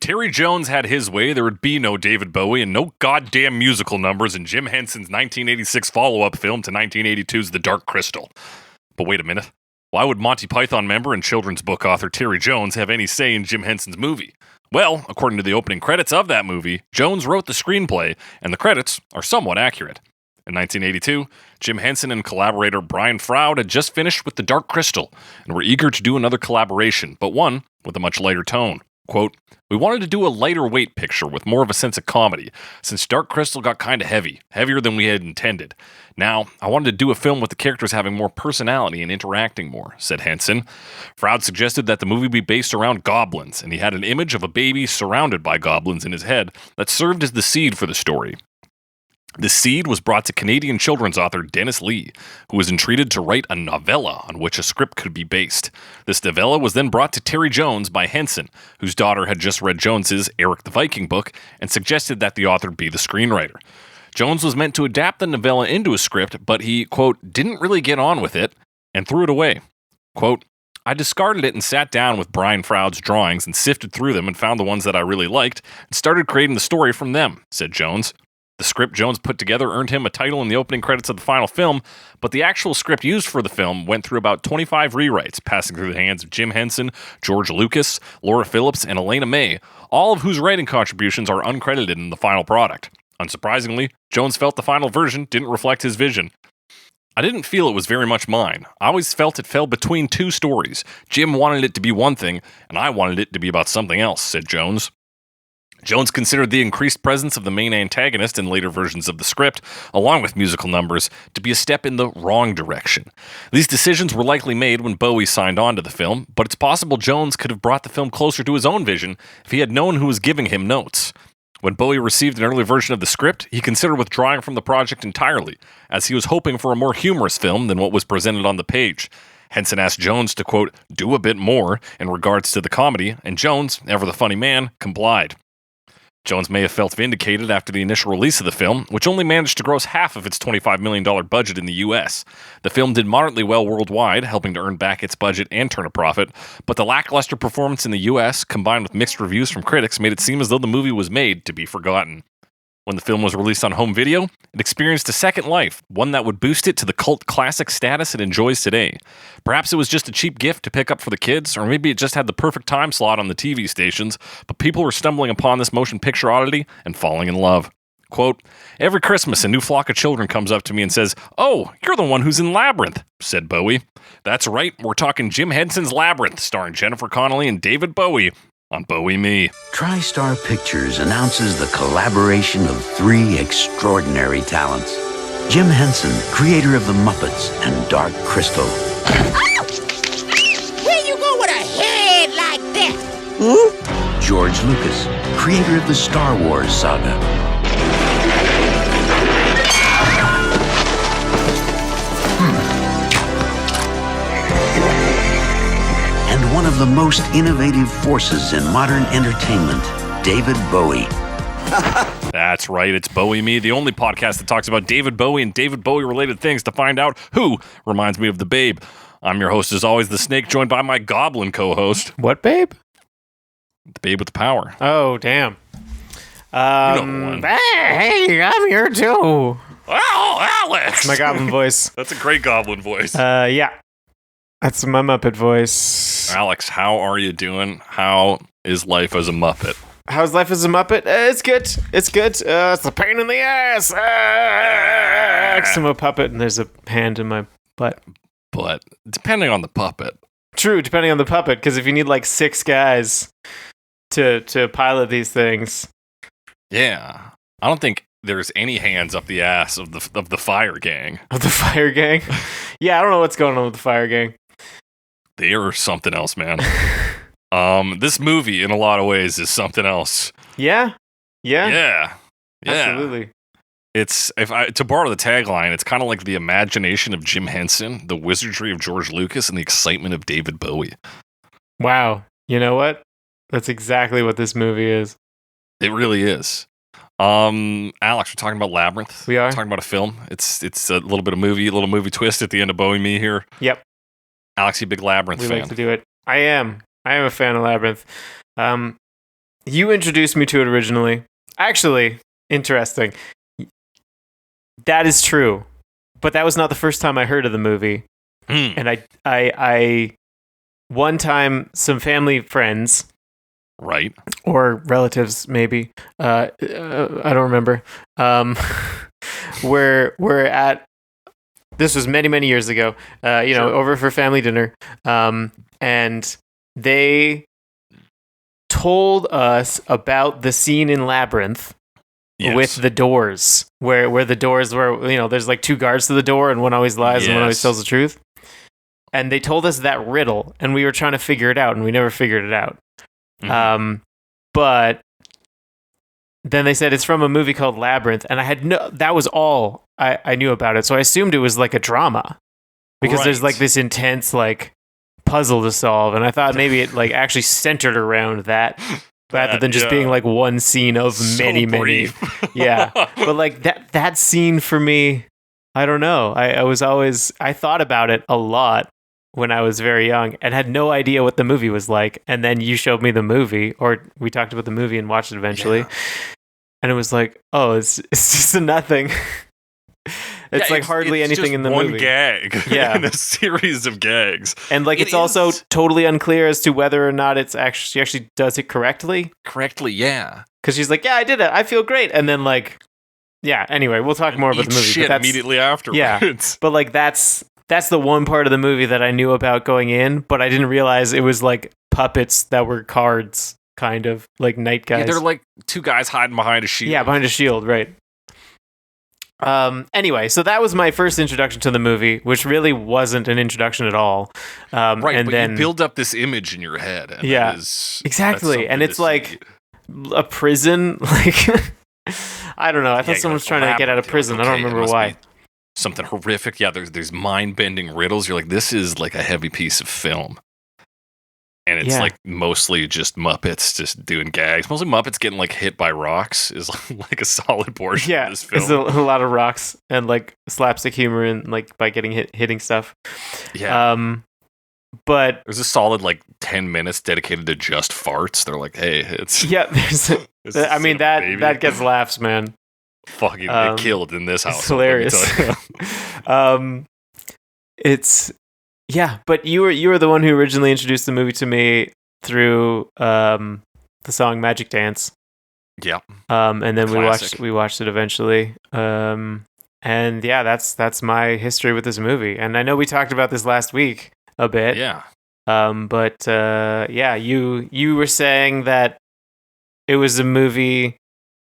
Terry Jones had his way, there would be no David Bowie and no goddamn musical numbers in Jim Henson's 1986 follow-up film to 1982's The Dark Crystal. But wait a minute. Why would Monty Python member and children's book author Terry Jones have any say in Jim Henson's movie? Well, according to the opening credits of that movie, Jones wrote the screenplay, and the credits are somewhat accurate. In 1982, Jim Henson and collaborator Brian Froud had just finished with The Dark Crystal and were eager to do another collaboration, but one with a much lighter tone. Quote, "We wanted to do a lighter weight picture with more of a sense of comedy, since Dark Crystal got kind of heavy, heavier than we had intended. Now, I wanted to do a film with the characters having more personality and interacting more," said Henson. Froud suggested that the movie be based around goblins, and he had an image of a baby surrounded by goblins in his head that served as the seed for the story. The seed was brought to Canadian children's author Dennis Lee, who was entreated to write a novella on which a script could be based. This novella was then brought to Terry Jones by Henson, whose daughter had just read Jones's Eric the Viking book and suggested that the author be the screenwriter. Jones was meant to adapt the novella into a script, but he, quote, "didn't really get on with it and threw it away." Quote, "I discarded it and sat down with Brian Froud's drawings and sifted through them and found the ones that I really liked and started creating the story from them," said Jones. The script Jones put together earned him a title in the opening credits of the final film, but the actual script used for the film went through about 25 rewrites, passing through the hands of Jim Henson, George Lucas, Laura Phillips, and Elena May, all of whose writing contributions are uncredited in the final product. Unsurprisingly, Jones felt the final version didn't reflect his vision. "I didn't feel it was very much mine. I always felt it fell between two stories. Jim wanted it to be one thing, and I wanted it to be about something else," said Jones. Jones considered the increased presence of the main antagonist in later versions of the script, along with musical numbers, to be a step in the wrong direction. These decisions were likely made when Bowie signed on to the film, but it's possible Jones could have brought the film closer to his own vision if he had known who was giving him notes. When Bowie received an early version of the script, he considered withdrawing from the project entirely, as he was hoping for a more humorous film than what was presented on the page. Henson asked Jones to, quote, "do a bit more" in regards to the comedy, and Jones, ever the funny man, complied. Jones may have felt vindicated after the initial release of the film, which only managed to gross half of its $25 million budget in the US. The film did moderately well worldwide, helping to earn back its budget and turn a profit, but the lackluster performance in the US, combined with mixed reviews from critics, made it seem as though the movie was made to be forgotten. When the film was released on home video, it experienced a second life, one that would boost it to the cult classic status it enjoys today. Perhaps it was just a cheap gift to pick up for the kids, or maybe it just had the perfect time slot on the TV stations, but people were stumbling upon this motion picture oddity and falling in love. Quote, "Every Christmas, a new flock of children comes up to me and says, 'Oh, you're the one who's in Labyrinth,'" said Bowie. "That's right, we're talking Jim Henson's Labyrinth, starring Jennifer Connelly and David Bowie, on Bowie Me." TriStar Pictures announces the collaboration of three extraordinary talents. Jim Henson, creator of The Muppets and Dark Crystal. Where you go with a head like that? George Lucas, creator of the Star Wars saga. And one of the most innovative forces in modern entertainment, David Bowie. That's right, it's Bowie Me, the only podcast that talks about David Bowie and David Bowie-related things to find out who reminds me of the Babe. I'm your host, as always, the Snake, joined by my Goblin co-host. What Babe? The Babe with the Power. Oh, damn. You know the one. Hey, I'm here too. Oh, Alex! My Goblin voice. That's a great Goblin voice. Yeah. That's my Muppet voice. Alex, how are you doing? How is life as a Muppet? How's life as a Muppet? It's good. It's good. It's a pain in the ass. I'm a puppet and there's a hand in my butt. But depending on the puppet. True, depending on the puppet, because if you need like 6 guys to pilot these things. Yeah. I don't think there's any hands up the ass of the fire gang. Of the fire gang? Yeah, I don't know what's going on with the fire gang. They are something else, man. This movie, in a lot of ways, is something else. Yeah. Yeah. Absolutely. It's, to borrow the tagline, it's kind of like the imagination of Jim Henson, the wizardry of George Lucas, and the excitement of David Bowie. Wow. You know what? That's exactly what this movie is. It really is. Alex, we're talking about Labyrinth. We are. We're talking about a film. It's a little bit of movie, a little movie twist at the end of Bowie Me here. Yep. Alex, you a big Labyrinth We fan. like to do it. I am a fan of Labyrinth. You introduced me to it originally. Actually, interesting. That is true. But that was not the first time I heard of the movie. And I one time, some family friends, Right. or relatives, maybe, I don't remember, were at, this was many, many years ago, over for family dinner, and they told us about the scene in Labyrinth. Yes. With the doors, where the doors were, there's like two guards to the door, and one always lies and one always tells the truth. And they told us that riddle, and we were trying to figure it out, and we never figured it out. Mm-hmm. But then they said it's from a movie called Labyrinth, and that was all I knew about it. So I assumed it was like a drama, because there's like this intense like puzzle to solve, and I thought maybe it like actually centered around that. Rather than just being like one scene of many. Yeah. But like that scene for me, I don't know. I thought about it a lot when I was very young and had no idea what the movie was like. And then you showed me the movie, or we talked about the movie and watched it eventually. Yeah. And it was like, oh, it's just a nothing. It's like hardly anything in the movie. One gag in a series of gags. And like it's also totally unclear as to whether or not she actually does it correctly. Correctly, yeah. Because she's like, yeah, I did it. I feel great. And then like, yeah, anyway, we'll talk more about the movie. Shit immediately afterwards. Yeah, but like that's the one part of the movie that I knew about going in, but I didn't realize it was like puppets that were cards, kind of like night guys. Yeah, they're like two guys hiding behind a shield. Yeah, behind a shield, right. Anyway, so that was my first introduction to the movie, which really wasn't an introduction at all. Right, and but then you build up this image in your head. And exactly. And it's like a prison. Like, I don't know. I thought someone was trying to get out of prison. Like, I don't remember why. Something horrific. Yeah, there's mind-bending riddles. You're like, this is like a heavy piece of film. And it's like mostly just Muppets just doing gags. Mostly Muppets getting like hit by rocks is like a solid portion of this film. Yeah, it's a lot of rocks and like slapstick humor and like by getting hitting stuff. Yeah. But there's a solid like 10 minutes dedicated to just farts. They're like, hey, it's that gets laughs, man. Fucking it killed in this house. It's hilarious. It's. Yeah, but you were the one who originally introduced the movie to me through the song Magic Dance. Yeah. And then Classic. we watched it eventually. And yeah, that's my history with this movie. And I know we talked about this last week a bit. Yeah. But you were saying that it was a movie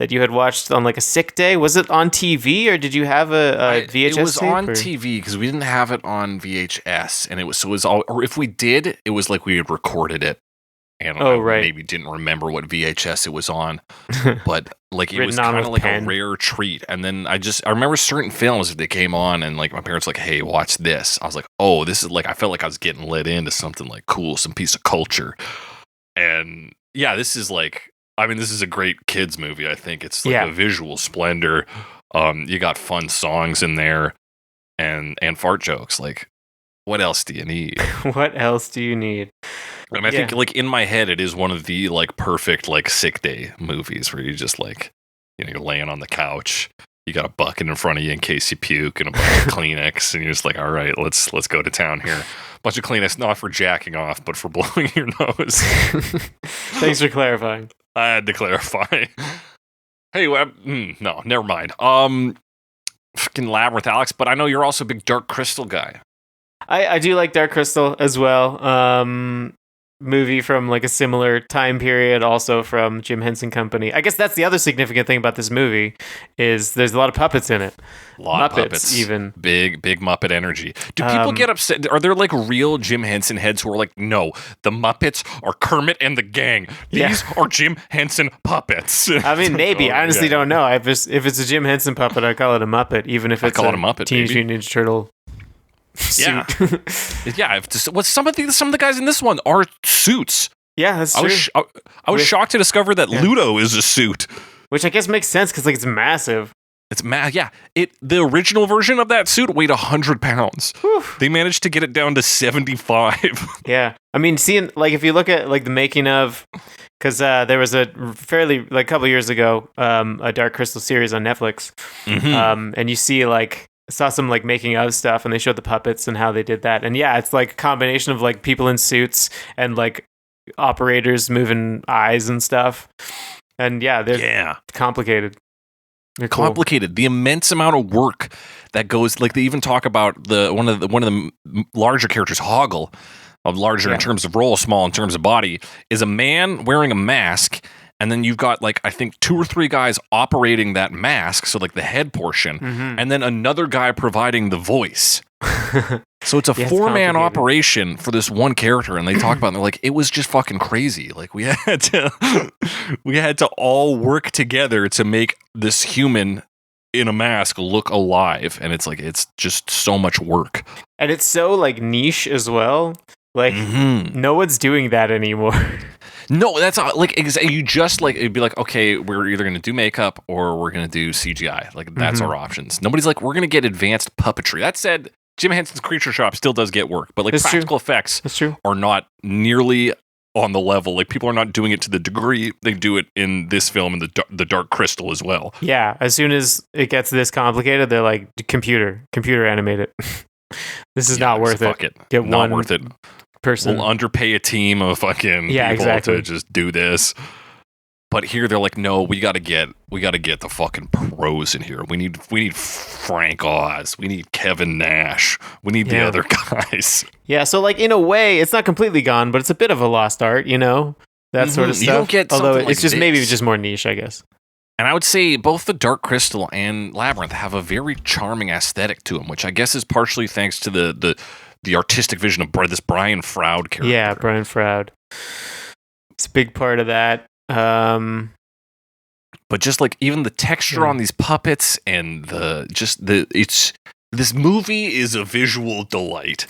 that you had watched on like a sick day. Was it on TV or did you have a VHS? It was tape, on TV because we didn't have it on VHS, and it was all. Or if we did, it was like we had recorded it, and maybe didn't remember what VHS it was on, but like it was kind of like a rare treat. And then I remember certain films that they came on, and like my parents were like, hey, watch this. I was like, oh, this is like, I felt like I was getting let into something like cool, some piece of culture, and yeah, this is like. I mean, this is a great kids movie. I think it's like a visual splendor. You got fun songs in there, and fart jokes. Like, what else do you need? What else do you need? I mean, I think like in my head, it is one of the like perfect like sick day movies where you just like, you're laying on the couch. You got a bucket in front of you in case you puke, and a bunch of Kleenex, and you're just like, all right, let's go to town here. Bunch of Kleenex, not for jacking off, but for blowing your nose. Thanks for clarifying. I had to clarify. Hey, no, never mind. Fucking Labyrinth, Alex, but I know you're also a big Dark Crystal guy. I do like Dark Crystal as well. Movie from like a similar time period, also from Jim Henson Company. I guess that's the other significant thing about this movie is there's a lot of puppets in it. A lot of puppets, even big Muppet energy. Do people get upset? Are there like real Jim Henson heads who are like, no, the Muppets are Kermit and the gang. These are Jim Henson puppets. I mean, maybe. I honestly don't know. If it's a Jim Henson puppet, I call it a Muppet, even if it's a Teenage Mutant Ninja Turtle. Yeah, yeah. What some of the guys in this one are suits. Yeah, that's true. I was shocked to discover that Ludo is a suit, which I guess makes sense because like it's massive. Yeah, the original version of that suit weighed 100 pounds. Whew. They managed to get it down to 75. Yeah, I mean, seeing like if you look at like the making of, because there was a fairly like couple years ago, a Dark Crystal series on Netflix, and you see like saw some like making of stuff, and they showed the puppets and how they did that, and yeah, it's like a combination of like people in suits and like operators moving eyes and stuff, and they're complicated. They're complicated. Cool. The immense amount of work that goes, like they even talk about one of the larger characters, Hoggle, of larger in terms of role, small in terms of body, is a man wearing a mask, and then you've got like I think 2 or 3 guys operating that mask, so like the head portion, and then another guy providing the voice. So it's a 4-man operation for this one character, and they talk about it, and they're like, it was just fucking crazy. Like we had to all work together to make this human in a mask look alive, and it's like it's just so much work. And it's so like niche as well. Like no one's doing that anymore. No, that's like you just like it'd be like, okay, we're either going to do makeup or we're going to do CGI. Like that's our options. Nobody's like, we're going to get advanced puppetry. That said, Jim Henson's Creature Shop still does get work, but like practical effects are not nearly on the level. Like people are not doing it to the degree they do it in this film and the Dark Crystal as well. Yeah, as soon as it gets this complicated, they're like computer animate it. This is not worth it. Get not worth it. Person. We'll underpay a team of fucking people to just do this. But here they're like, no, we gotta get the fucking pros in here. We need Frank Oz. We need Kevin Nash. We need the other guys. Yeah, so like in a way, it's not completely gone, but it's a bit of a lost art, you know? That sort of stuff. You don't get although it's like just maybe just more niche, I guess. And I would say both the Dark Crystal and Labyrinth have a very charming aesthetic to them, which I guess is partially thanks to the artistic vision of this Brian Froud character. Yeah, Brian Froud. It's a big part of that. But just like even the texture on these puppets and this movie is a visual delight.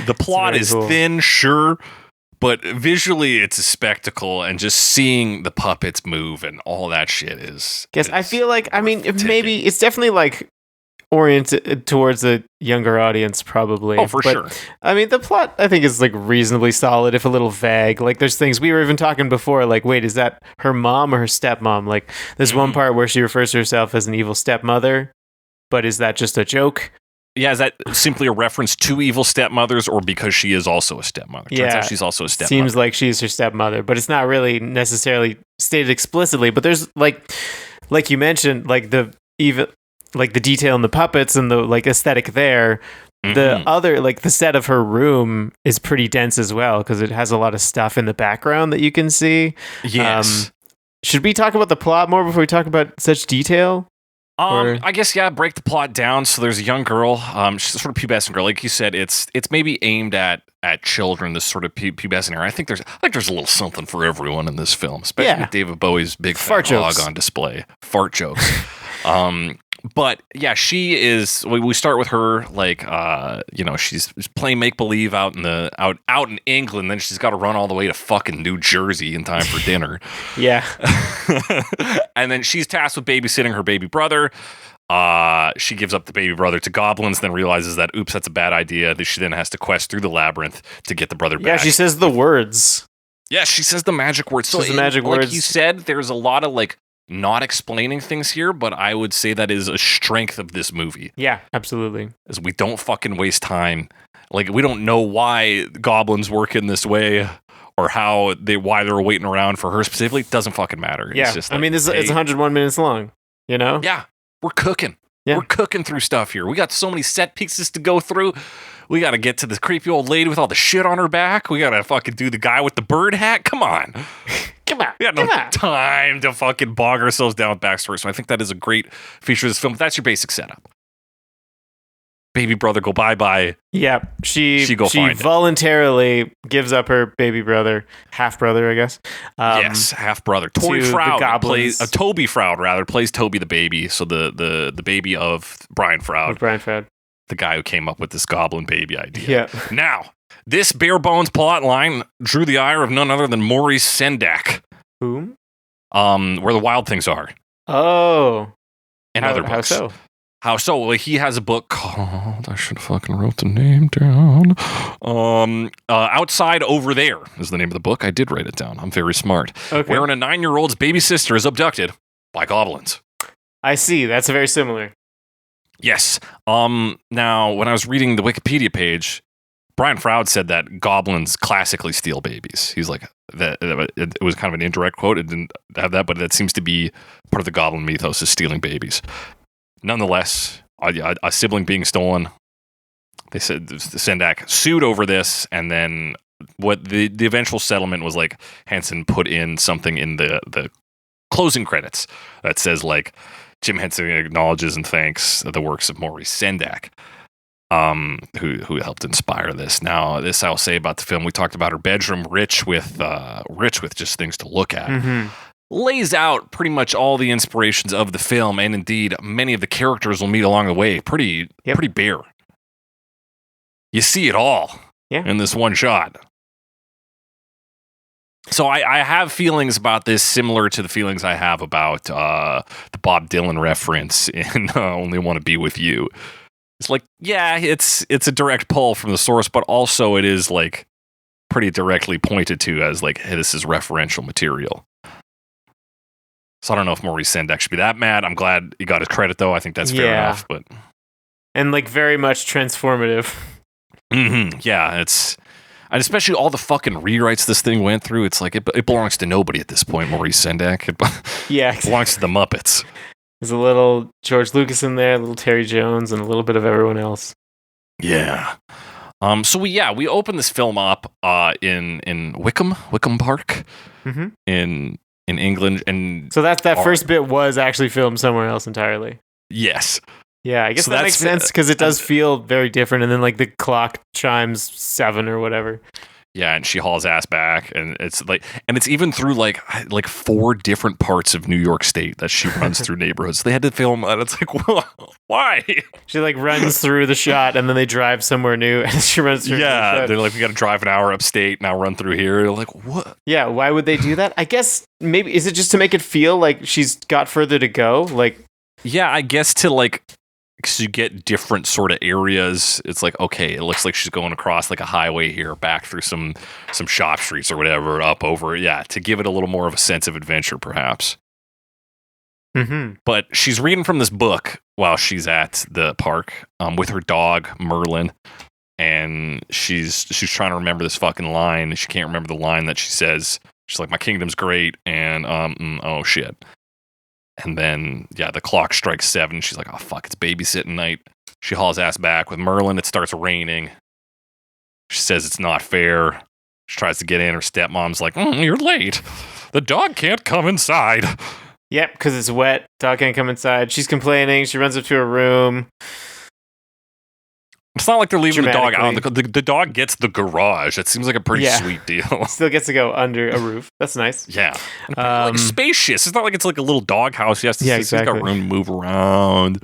The plot is cool. Thin, sure, but visually it's a spectacle, and just seeing the puppets move and all that shit is. I feel like maybe it's definitely like oriented towards a younger audience, probably. Oh, for sure. I mean, the plot I think is like reasonably solid, if a little vague. Like, there's things we were even talking before. Like, wait, is that her mom or her stepmom? Like, there's one part where she refers to herself as an evil stepmother, but is that just a joke? Yeah, is that simply a reference to evil stepmothers, or because she is also a stepmother? Turns out she's also a stepmother. Seems like she's her stepmother, but it's not really necessarily stated explicitly. But there's like you mentioned, like the detail in the puppets and the like aesthetic there. The other, like the set of her room is pretty dense as well, because it has a lot of stuff in the background that you can see. Yes. Should we talk about the plot more before we talk about such detail? I guess, break the plot down. So there's a young girl, she's a sort of pubescent girl. Like you said, it's maybe aimed at children, this sort of pubescent era. I think there's a little something for everyone in this film, especially with David Bowie's big fat hog on display. Fart jokes. But yeah, she is. We start with her, like, she's playing make believe out in England. Then she's got to run all the way to fucking New Jersey in time for dinner. Yeah, and then she's tasked with babysitting her baby brother. She gives up the baby brother to goblins, then realizes that oops, that's a bad idea. She then has to quest through the labyrinth to get the brother back. Yeah, she says the words. Yeah, she says the magic words. So, like you said, there's a lot of like not explaining things here, but I would say that is a strength of this movie. Yeah, absolutely. Is we don't fucking waste time. Like, we don't know why goblins work in this way, or why they're waiting around for her specifically. It doesn't fucking matter. Yeah, it's just like, it's 101 minutes long, you know? Yeah, we're cooking. Yeah. We're cooking through stuff here. We got so many set pieces to go through. We got to get to this creepy old lady with all the shit on her back. We got to fucking do the guy with the bird hat. Come on. Come on. We got no time to fucking bog ourselves down with backstory. So I think that is a great feature of this film. That's your basic setup. Baby brother go bye-bye. Yeah, she voluntarily gives up her baby brother, half brother, I guess. Yes, half brother. Toby Froud plays Toby Froud plays Toby the baby. So the baby of Brian Froud. The guy who came up with this goblin baby idea. Yeah. Now, this bare bones plot line drew the ire of none other than Maurice Sendak. Whom? Where the Wild Things Are. Oh. and other books. How so? How so? Well, he has a book called, I should have fucking wrote the name down. Outside Over There is the name of the book. I did write it down. I'm very smart. Okay. Wherein a 9-year-old's baby sister is abducted by goblins. I see. That's very similar. Yes. Now, when I was reading the Wikipedia page, Brian Froud said that goblins classically steal babies. He's like, that it was kind of an indirect quote. It didn't have that, but that seems to be part of the goblin mythos is stealing babies. Nonetheless, a sibling being stolen. They said the Sendak sued over this, and then what the eventual settlement was like, Henson put in something in the closing credits that says like, Jim Henson acknowledges and thanks the works of Maurice Sendak, who helped inspire this. Now, this I'll say about the film. We talked about her bedroom, rich with just things to look at. Mm-hmm. Lays out pretty much all the inspirations of the film, and indeed many of the characters we'll meet along the way. Pretty bare. You see it all in this one shot. So I have feelings about this similar to the feelings I have about the Bob Dylan reference in Only Want to Be With You. It's like, yeah, it's a direct pull from the source, but also it is like pretty directly pointed to as like, hey, this is referential material. So I don't know if Maurice Sendak should be that mad. I'm glad he got his credit, though. I think that's fair enough. But and like very much transformative. Mm-hmm. Yeah, and especially all the fucking rewrites this thing went through. It's like it belongs to nobody at this point. Maurice Sendak. It belongs to the Muppets. There's a little George Lucas in there, a little Terry Jones, and a little bit of everyone else. Yeah. So we open this film up in Wickham Park, mm-hmm. in England, and so that first bit was actually filmed somewhere else entirely. Yes. Yeah, I guess that makes sense because it does feel very different, and then like the clock chimes 7 or whatever. Yeah, and she hauls ass back, and it's like, and it's even through like 4 different parts of New York State that she runs through neighborhoods. They had to film, and it's like, why? She like runs through the shot, and then they drive somewhere new, and she runs through. Yeah, they're like, we got to drive an hour upstate, now run through here. You're like, what? Yeah, why would they do that? I guess maybe is it just to make it feel like she's got further to go? Like, yeah, I guess to like. Because you get different sort of areas. It's like, okay, it looks like she's going across like a highway here, back through some shop streets or whatever, up over. Yeah, to give it a little more of a sense of adventure, perhaps. Mm-hmm. But she's reading from this book while she's at the park with her dog, Merlin. And she's trying to remember this fucking line. She can't remember the line that she says. She's like, my kingdom's great. And, oh, shit. And then, yeah, the clock strikes 7. She's like, oh, fuck, it's babysitting night. She hauls ass back with Merlin. It starts raining. She says it's not fair. She tries to get in. Her stepmom's like, you're late. The dog can't come inside. Yep, because it's wet. Dog can't come inside. She's complaining. She runs up to her room. It's not like they're leaving the dog out. The dog gets the garage. It seems like a pretty sweet deal. Still gets to go under a roof. That's nice. Yeah. Like spacious. It's not like it's like a little dog house. Yes, exactly. She's got room to move around.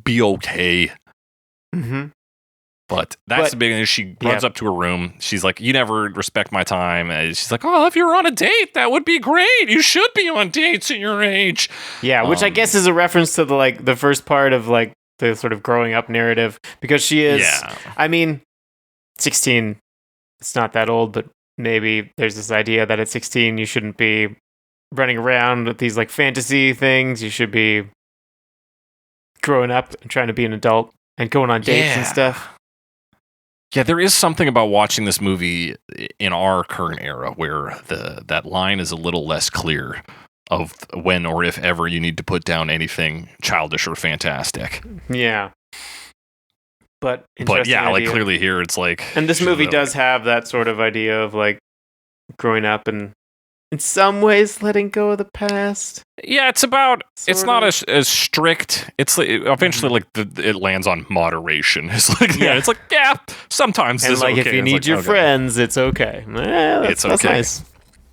Be okay. Mm-hmm. But that's the big thing. She runs up to her room. She's like, you never respect my time. And she's like, oh, if you were on a date, that would be great. You should be on dates at your age. Yeah, which I guess is a reference to the first part of like the sort of growing up narrative, because she is, I mean, 16, it's not that old, but maybe there's this idea that at 16 you shouldn't be running around with these like fantasy things. You should be growing up and trying to be an adult and going on dates and stuff. Yeah, there is something about watching this movie in our current era where that line is a little less clear of when or if ever you need to put down anything childish or fantastic. Yeah. But yeah, idea. Like clearly here it's like... And this movie does have that sort of idea of like growing up and in some ways letting go of the past. Yeah, it's about... It's not as strict. It's like, eventually like it lands on moderation. It's like, it's like, sometimes and it's like okay. If you need your friends, it's okay. That's nice.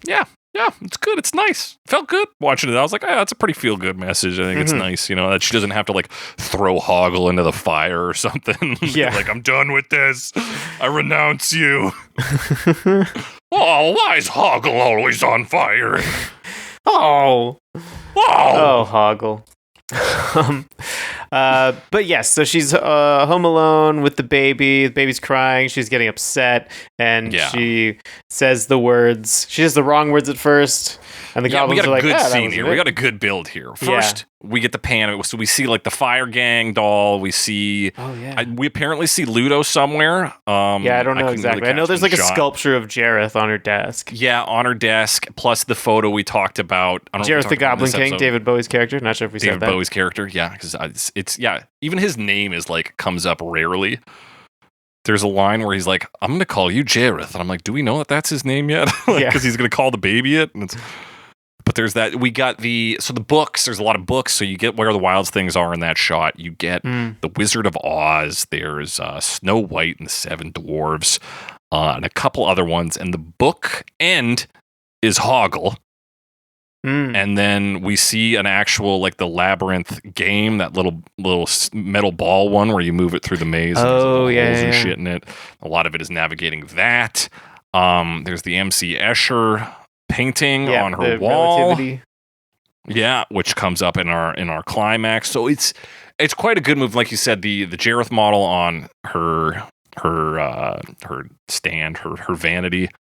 Yeah, it's good. It's nice. Felt good watching it. I was like, that's a pretty feel-good message. I think it's nice, that she doesn't have to like throw Hoggle into the fire or something. Yeah. Like, I'm done with this. I renounce you. Oh, why is Hoggle always on fire? Oh, Hoggle. But yes, so she's home alone with the baby. The baby's crying. She's getting upset, and she says the words. She says the wrong words at first, and the goblins are like, "We got a good scene here. We got a good build here. First, we get the pan. So we see like the fire gang doll. We see. We apparently see Ludo somewhere. I don't know exactly. Really I know there's like a sculpture of Jareth on her desk. Yeah, on her desk. Plus the photo we talked about. Jareth the Goblin King, David Bowie's character. Not sure if we said that. David Bowie's character. Yeah, because it's even his name is like comes up rarely. There's a line where he's like, "I'm going to call you Jareth," and I'm like, "Do we know that that's his name yet?" Because he's going to call the baby it. But there's that. We got the books. There's a lot of books. So you get Where the Wild Things Are in that shot. You get The Wizard of Oz. There's Snow White and the Seven Dwarves, and a couple other ones. And the book end is Hoggle. And then we see an actual, like, the Labyrinth game, that little metal ball one where you move it through the maze. And holes and shit in it. A lot of it is navigating that. There's the MC Escher painting on her wall. Relativity. Yeah, which comes up in our climax. So it's quite a good move. Like you said, the Jareth model on her stand, her vanity.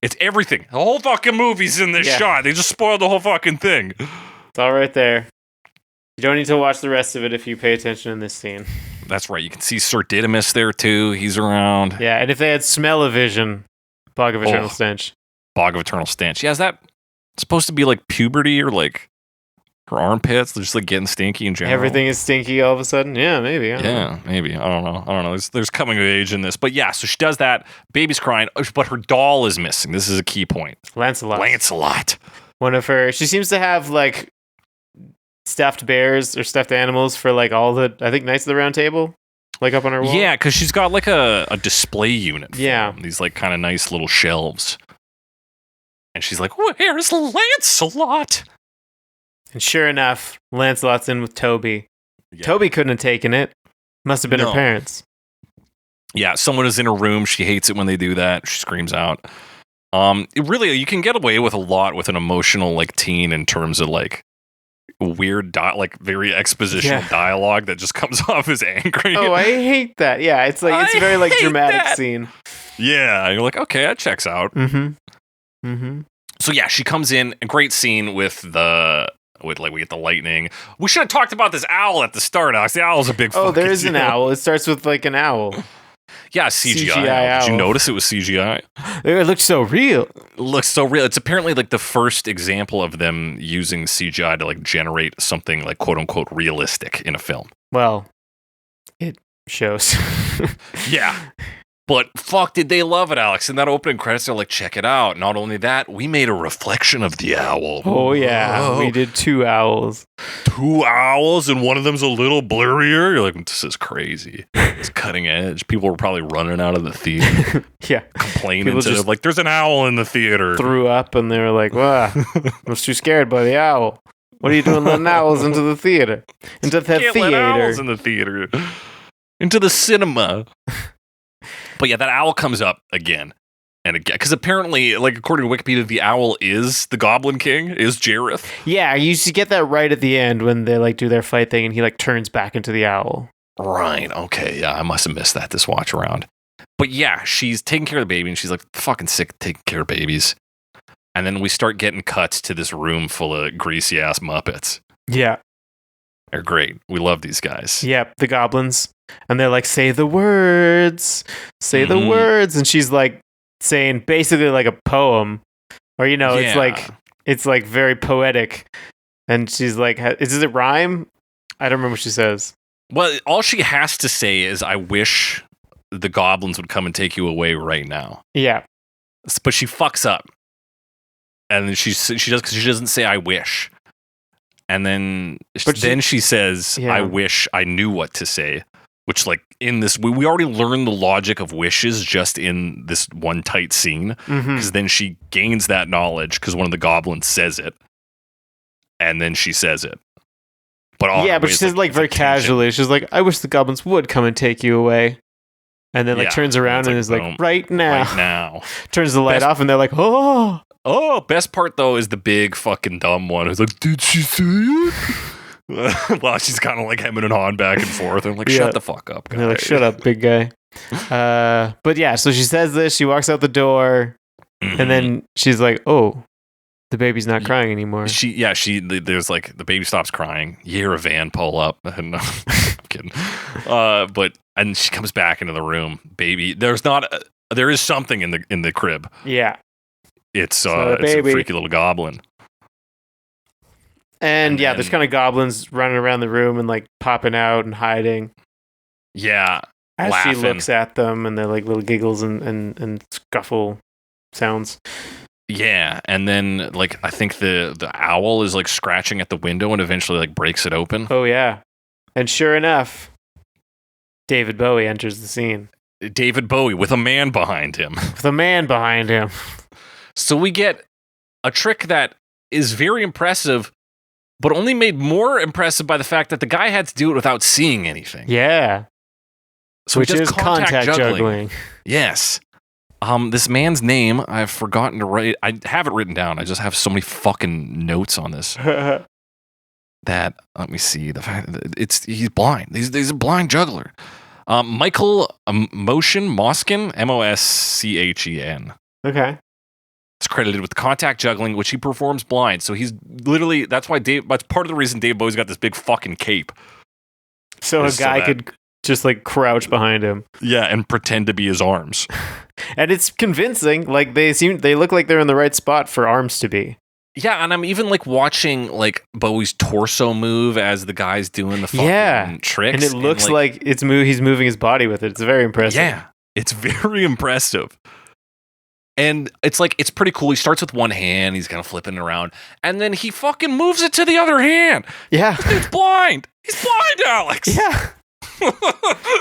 It's everything. The whole fucking movie's in this shot. They just spoiled the whole fucking thing. It's all right there. You don't need to watch the rest of it if you pay attention in this scene. That's right. You can see Sir Didymus there too. He's around. Yeah, and if they had smell-o-vision, Bog of Eternal Stench. Bog of Eternal Stench. Yeah, is that supposed to be like puberty or like her armpits? They're just like getting stinky in general. Everything is stinky all of a sudden? Yeah, maybe. Maybe. I don't know. There's coming of age in this. But yeah, so she does that. Baby's crying, but her doll is missing. This is a key point. Lancelot. One of her... She seems to have like stuffed bears or stuffed animals for like all the, I think, Knights of the Round Table. Like up on her wall? Yeah, because she's got like a display unit. Yeah. These like kind of nice little shelves. And she's like, "Where's Lancelot?" And sure enough, Lancelot's in with Toby. Yeah. Toby couldn't have taken it. Must have been her parents. Yeah, someone is in her room. She hates it when they do that. She screams out. Really, you can get away with a lot with an emotional like teen in terms of like weird, like very expositional dialogue that just comes off as angry. Oh, I hate that. Yeah, it's like it's a very like dramatic scene. Yeah, you're like, okay, that checks out. So yeah, she comes in, a great scene with we get the lightning. We should have talked about this owl at the start, Alex. The owl's a big fucking there is an owl. It starts with like an owl. Yeah, CGI owl. Did you notice it was CGI? It looked so real. It's apparently like the first example of them using CGI to like generate something like quote unquote realistic in a film. Well, it shows. Yeah. But fuck, did they love it, Alex? In that opening credits, they're like, check it out. Not only that, we made a reflection of the owl. Oh, yeah. We did 2 owls. 2 owls, and one of them's a little blurrier. You're like, this is crazy. It's cutting edge. People were probably running out of the theater. Yeah. Complaining to like, there's an owl in the theater. Threw up, and they were like, wow, I was too scared by the owl. What are you doing letting owls into the theater? Into the theater. Let owls in the theater. Into the cinema. But yeah, that owl comes up again and again. Because apparently, like according to Wikipedia, the owl is the Goblin King, is Jareth. Yeah, you used to get that right at the end when they like do their fight thing and he like turns back into the owl. Right, okay, yeah, I must have missed that this watch around. But yeah, she's taking care of the baby and she's like fucking sick of taking care of babies. And then we start getting cuts to this room full of greasy ass Muppets. Yeah. They're great. We love these guys. Yep, the goblins. And they're like, say the words. Say the words. And she's like saying basically like a poem. Or, you know, it's like very poetic. And she's like, does it rhyme? I don't remember what she says. Well, all she has to say is, I wish the goblins would come and take you away right now. Yeah. But she fucks up. And she does, because she doesn't say, I wish. And then she says, I wish I knew what to say. Which, like, in this, we already learned the logic of wishes just in this one tight scene. Because then she gains that knowledge because one of the goblins says it. And then she says it. But she says, like, very casually. She's like, I wish the goblins would come and take you away. And then, like, turns around and is like, right now. Right now. Turns the light off and they're like, oh. Oh, best part, though, is the big fucking dumb one who's like, did she say it? Well, she's kind of like hemming and hawing back and forth. And like, shut the fuck up, guy. And they're like, shut up, big guy. But yeah, so she says this. She walks out the door, and then she's like, "Oh, the baby's not crying anymore." There's like the baby stops crying. You hear a van pull up. And, I'm kidding. And she comes back into the room. Baby, there is something in the crib. Yeah, it's a freaky little goblin. And there's kind of goblins running around the room and like popping out and hiding. Yeah. As laughing. she looks at them, and they're like little giggles and scuffle sounds. Yeah, and then like I think the owl is like scratching at the window and eventually like breaks it open. Oh yeah. And sure enough, David Bowie enters the scene. David Bowie with a man behind him. So we get a trick that is very impressive, but only made more impressive by the fact that the guy had to do it without seeing anything. Yeah. So which is contact juggling. Yes. This man's name, I've forgotten to write. I have it written down. I just have so many fucking notes on this. That, let me see. The fact that he's blind. He's a blind juggler. Michael Moskin, Moschen. Okay. It's credited with contact juggling, which he performs blind. So he's literally, that's part of the reason Dave Bowie's got this big fucking cape. So a guy could just like crouch behind him. Yeah, and pretend to be his arms. And it's convincing. Like they look like they're in the right spot for arms to be. Yeah, and I'm even like watching like Bowie's torso move as the guy's doing the fucking tricks. And it looks like he's moving his body with it. It's very impressive. Yeah, it's very impressive. And it's like, it's pretty cool. He starts with one hand, he's kind of flipping it around, and then he fucking moves it to the other hand. Yeah. This dude's blind. He's blind, Alex. Yeah.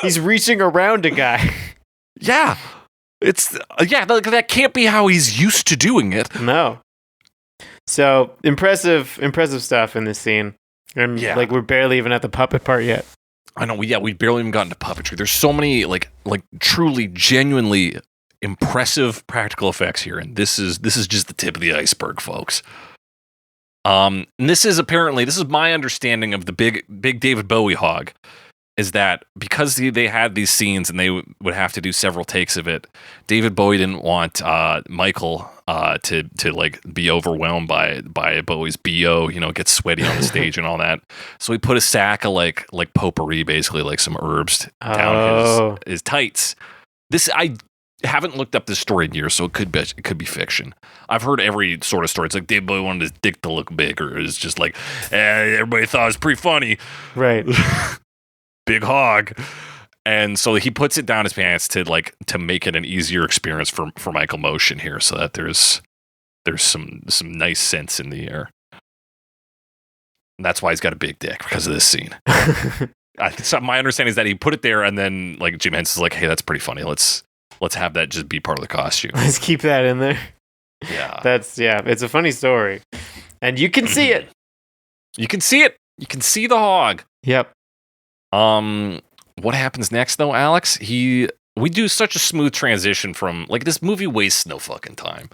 He's reaching around a guy. Yeah. That can't be how he's used to doing it. No. So impressive stuff in this scene. And like we're barely even at the puppet part yet. I know. We barely even gotten to puppetry. There's so many like truly, genuinely impressive practical effects here, and this is just the tip of the iceberg, folks. And this is my understanding of the big David Bowie hog, is that because they had these scenes and they would have to do several takes of it, David Bowie didn't want Michael to like be overwhelmed by Bowie's BO, get sweaty on the stage and all that. So he put a sack of like potpourri, basically like some herbs down his tights. I haven't looked up this story in years, so it could be fiction. I've heard every sort of story. It's like David Bowie wanted his dick to look bigger. It's just like everybody thought it was pretty funny, right? Big hog. And so he puts it down his pants to make it an easier experience for Michael Motion here, so that there's some nice sense in the air. And that's why he's got a big dick, because of this scene. My understanding is that he put it there, and then like Jim Henson's like, hey, that's pretty funny. Let's have that just be part of the costume. Let's keep that in there. Yeah. It's a funny story. And you can see it. You can see it. You can see the hog. Yep. What happens next though, Alex? We do such a smooth transition from like, this movie wastes no fucking time.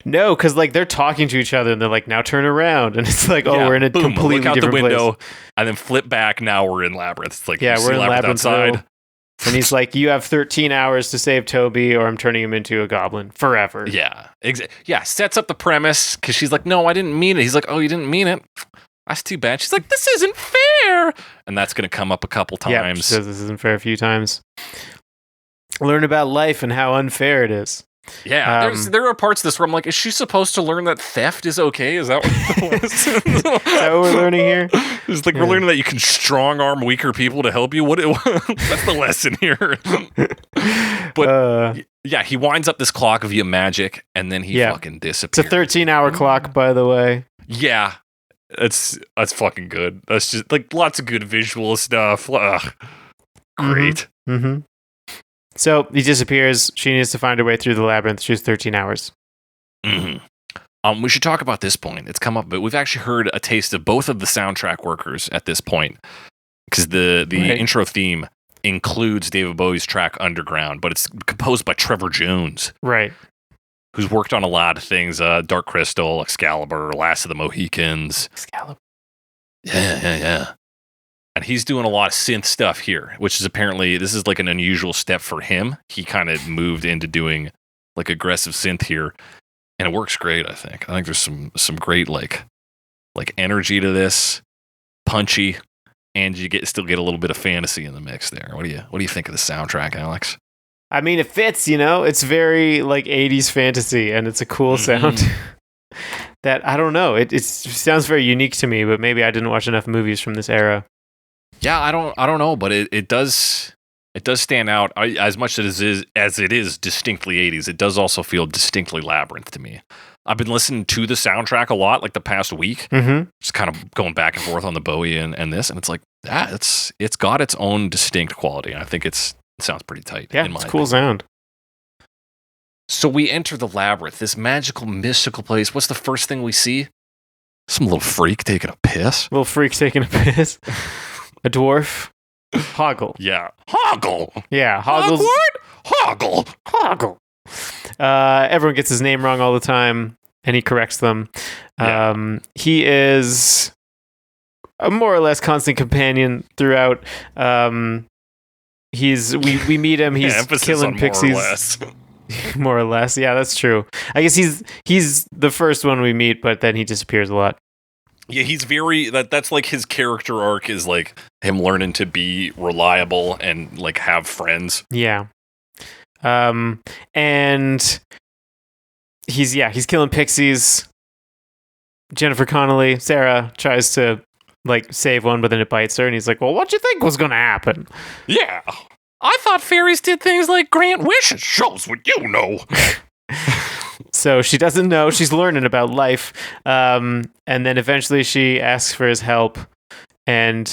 No, because like they're talking to each other and they're like, now turn around, and it's like, we're in a completely look out different the window place. And then flip back. Now we're in Labyrinth. It's like, we're in Labyrinth outside. And he's like, you have 13 hours to save Toby, or I'm turning him into a goblin forever. Yeah. Sets up the premise, because she's like, no, I didn't mean it. He's like, oh, you didn't mean it? That's too bad. She's like, this isn't fair. And that's going to come up a couple times. Yeah, she says this isn't fair a few times. Learn about life and how unfair it is. Yeah, there are parts of this where I'm like, is she supposed to learn that theft is okay? Is that what is that what we're learning here? It's like, we're learning that you can strong arm weaker people to help you. That's the lesson here. But he winds up this clock via magic, and then he fucking disappears. It's a 13-hour clock, by the way. Yeah, that's fucking good. That's just like lots of good visual stuff. Ugh. Great. Mm-hmm. So he disappears. She needs to find her way through the labyrinth. She has 13 hours. Mm-hmm. We should talk about this point. It's come up, but we've actually heard a taste of both of the soundtrack workers at this point, because the intro theme includes David Bowie's track Underground, but it's composed by Trevor Jones. Right. Who's worked on a lot of things, Dark Crystal, Excalibur, Last of the Mohicans. Excalibur. Yeah. And he's doing a lot of synth stuff here, which is apparently, this is like an unusual step for him. He kind of moved into doing like aggressive synth here, and it works great, I think. I think there's some great like energy to this, punchy, and you still get a little bit of fantasy in the mix there. What do you think of the soundtrack, Alex? I mean, it fits, it's very like 80s fantasy, and it's a cool sound that, I don't know, it sounds very unique to me, but maybe I didn't watch enough movies from this era. Yeah, I don't know, but it does stand out. As much as it is distinctly 80s, it does also feel distinctly Labyrinth to me. I've been listening to the soundtrack a lot, like the past week, just kind of going back and forth on the Bowie and this, and it's like it's got its own distinct quality. I think it sounds pretty tight. Yeah, it's a cool sound. So we enter the Labyrinth, this magical, mystical place. What's the first thing we see? Some little freak taking a piss. A dwarf. Hoggle. Yeah. Hoggle. Yeah. Hoggle's. Hoggle. Everyone gets his name wrong all the time, and he corrects them. Yeah. He is a more or less constant companion throughout. We meet him. He's killing pixies. More or less. Yeah, that's true. I guess he's the first one we meet, but then he disappears a lot. Yeah, he's very that's like his character arc is like him learning to be reliable and like have friends. Yeah. And he's killing pixies. Jennifer Connelly, Sarah, tries to like save one, but then it bites her, and he's like, "Well, what do you think was going to happen?" Yeah, I thought fairies did things like grant wishes. Shows what you know. So she doesn't know. She's learning about life. And then eventually she asks for his help. And,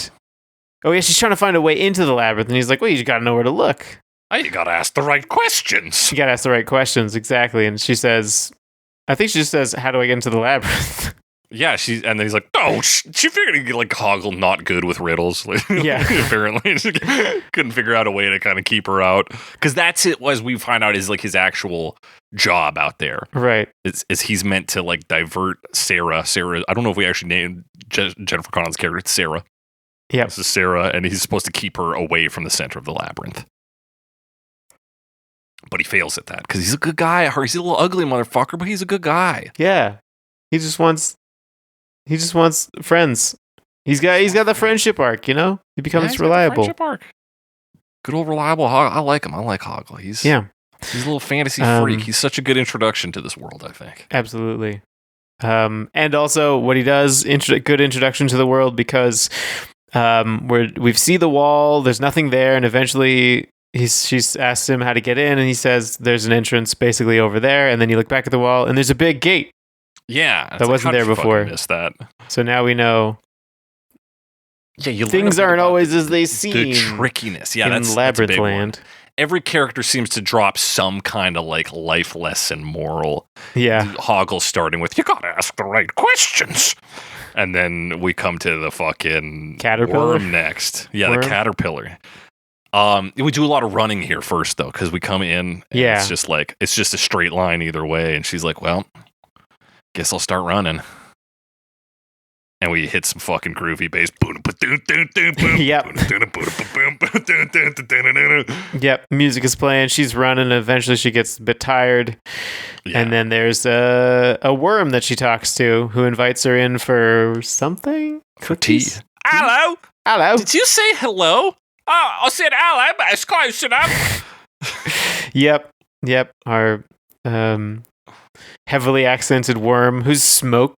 she's trying to find a way into the labyrinth. And he's like, well, you got to know where to look. You got to ask the right questions. You got to ask the right questions, exactly. And she says, I think she just says, how do I get into the labyrinth? Yeah, and then he's like, oh, she figured he'd get like Hoggle not good with riddles. Yeah. Apparently. Couldn't figure out a way to kind of keep her out. Because that's it, as we find out, is like his actual job out there. Right. Is he's meant to like divert Sarah. I don't know if we actually named Jennifer Connelly's character. It's Sarah. Yeah. This is Sarah, and he's supposed to keep her away from the center of the labyrinth. But he fails at that because he's a good guy. He's a little ugly motherfucker, but he's a good guy. Yeah. He just wants friends. He's got the friendship arc, He becomes reliable. Friendship arc. Good old reliable Hoggle. I like him. I like Hoggle. He's a little fantasy freak. He's such a good introduction to this world, I think. Absolutely. And also what he does, good introduction to the world, because we see the wall, there's nothing there, and eventually she's asked him how to get in, and he says there's an entrance basically over there, and then you look back at the wall, and there's a big gate. Yeah. That wasn't there before. Missed that. So now we know. Yeah, things aren't always as they seem. The trickiness. Yeah, in Labyrinth Land. Every character seems to drop some kind of like life lesson moral. Yeah. Hoggle starting with, you gotta ask the right questions. And then we come to the fucking caterpillar worm next. Yeah, the caterpillar. We do a lot of running here first though, because we come in and it's just a straight line either way. And she's like, well, guess I'll start running. And we hit some fucking groovy bass. Yep. Music is playing. She's running. Eventually she gets a bit tired. Yeah. And then there's a worm that she talks to who invites her in for something? Cookies? Hello? Did you say hello? Oh, I said hello, but it's close enough. Yep. Our heavily accented worm who's smoking?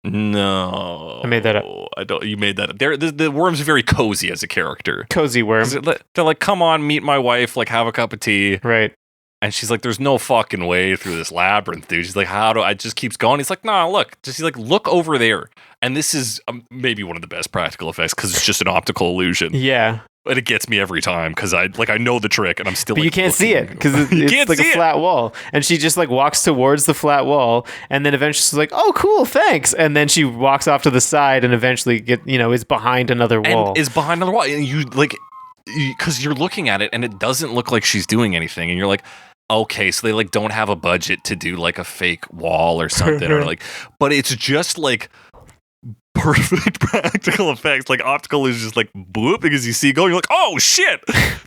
No. I made that up. You made that up. The worm's very cozy as a character. Cozy worm. They're like, come on, meet my wife, like have a cup of tea. Right. And she's like, there's no fucking way through this labyrinth, dude. She's like, I just keeps going. He's like, nah, look. He's like, look over there. And this is maybe one of the best practical effects because it's just an optical illusion. Yeah. But it gets me every time because I know the trick and I'm still. But you can't see it because it's like a flat wall. And she just like walks towards the flat wall, and then eventually she's like, "Oh, cool, thanks." And then she walks off to the side and eventually is behind another wall. And you like, because you're looking at it and it doesn't look like she's doing anything, and you're like, okay, so they like don't have a budget to do like a fake wall or something, or like, but it's just like perfect practical effects. Like optical is just like boop because you see going. You're like, oh shit,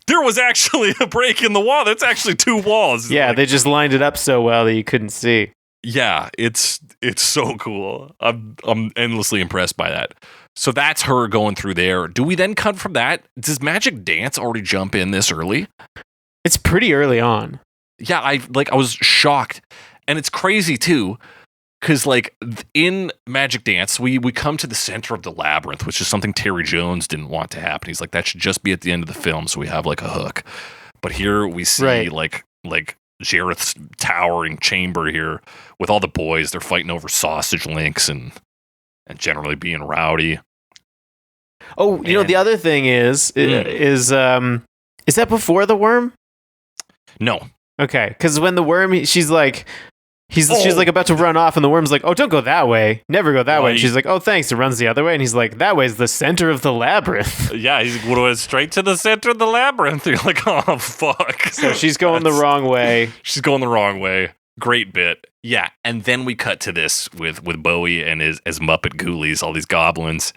there was actually a break in the wall. That's actually two walls. Yeah, like, they just lined it up so well that you couldn't see. Yeah, it's so cool. I'm endlessly impressed by that. So that's her going through there. Do we then cut from that? Does Magic Dance already jump in this early? It's pretty early on. Yeah, I was shocked. And it's crazy too, because like in Magic Dance, we come to the center of the labyrinth, which is something Terry Jones didn't want to happen. He's like, that should just be at the end of the film, so we have like a hook. But here we see like Jareth's towering chamber here with all the boys. They're fighting over sausage links and generally being rowdy. Oh, you know, the other thing is that before the worm? No. Okay, because when the worm, she's like about to run off, and the worm's like, oh, don't go that way. Never go that way. And she's like, oh, thanks. It runs the other way. And he's like, that way's the center of the labyrinth. Yeah, he's going straight to the center of the labyrinth. You're like, oh, fuck. So she's going the wrong way. She's going the wrong way. Great bit. Yeah, and then we cut to this with Bowie and his Muppet ghoulies, all these goblins.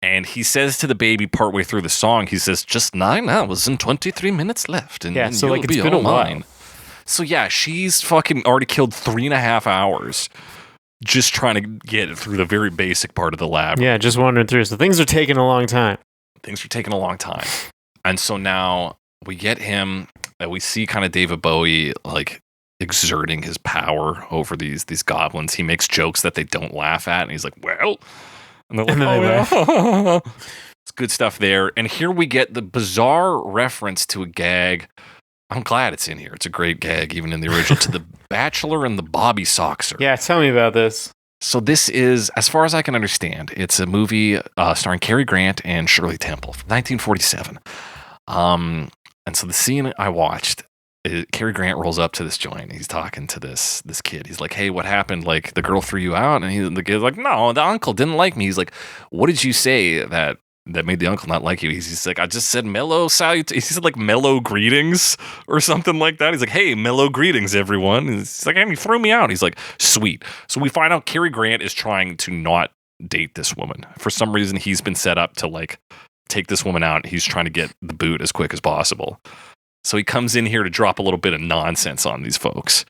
And he says to the baby partway through the song, he says, just 9 hours and 23 minutes left. And yeah, so you'll like it's be been a mine. while. So yeah, she's fucking already killed 3.5 hours just trying to get through the very basic part of the lab. Yeah, just wandering through. So things are taking a long time. And so now we get him, we see kind of David Bowie like exerting his power over these goblins. He makes jokes that they don't laugh at, and he's like, well, and they're like, oh, yeah. It's good stuff there. And here we get the bizarre reference to a gag. I'm glad it's in here. It's a great gag, even in the original, to The Bachelor and the Bobby Soxer. Yeah, tell me about this. So this is, as far as I can understand, it's a movie starring Cary Grant and Shirley Temple from 1947. And so the scene I watched, Cary Grant rolls up to this joint. He's talking to this kid. He's like, hey, what happened? Like, the girl threw you out? And the kid's like, no, the uncle didn't like me. He's like, what did you say that made the uncle not like you? He's like, I just said mellow salute. He said like mellow greetings or something like that. He's like, hey, mellow greetings, everyone. And he's like, hey, he threw me out. He's like, sweet. So we find out Cary Grant is trying to not date this woman. For some reason, he's been set up to like take this woman out. He's trying to get the boot as quick as possible. So he comes in here to drop a little bit of nonsense on these folks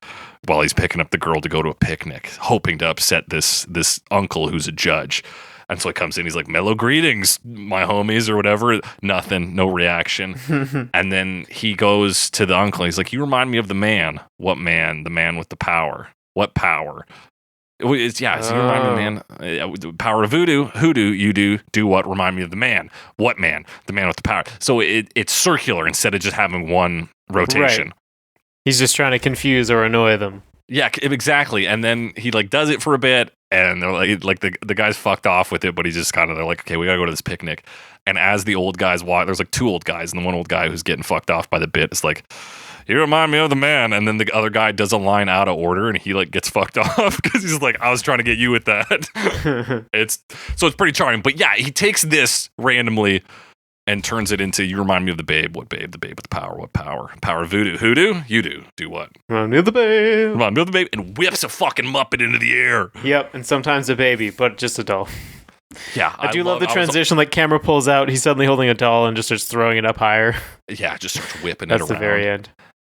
while he's picking up the girl to go to a picnic, hoping to upset this uncle who's a judge. And so he comes in, he's like, mellow greetings, my homies, or whatever. Nothing, no reaction. And then he goes to the uncle, and he's like, you remind me of the man. What man? The man with the power. What power? So you remind me of the man. Power of voodoo. Hoodoo, you do what? Remind me of the man. What man? The man with the power. So it's circular instead of just having one rotation. Right. He's just trying to confuse or annoy them. Yeah, exactly. And then he like does it for a bit, and they're like the guy's fucked off with it, but he's just kind of, they're like, okay, we gotta go to this picnic. And as the old guys walk, there's like two old guys, and the one old guy who's getting fucked off by the bit is like, you remind me of the man. And then the other guy does a line out of order, and he like gets fucked off because he's like, I was trying to get you with that. It's pretty charming. But yeah, he takes this randomly and turns it into, you remind me of the babe. What babe? The babe with the power. What power? Power of voodoo. Hoodoo? You do what? Remind me of the babe. Remind me of the babe. And whips a fucking Muppet into the air. Yep, and sometimes a baby, but just a doll. Yeah. I do love the transition, like camera pulls out, he's suddenly holding a doll and just starts throwing it up higher. Yeah, just starts whipping it around. That's the very end.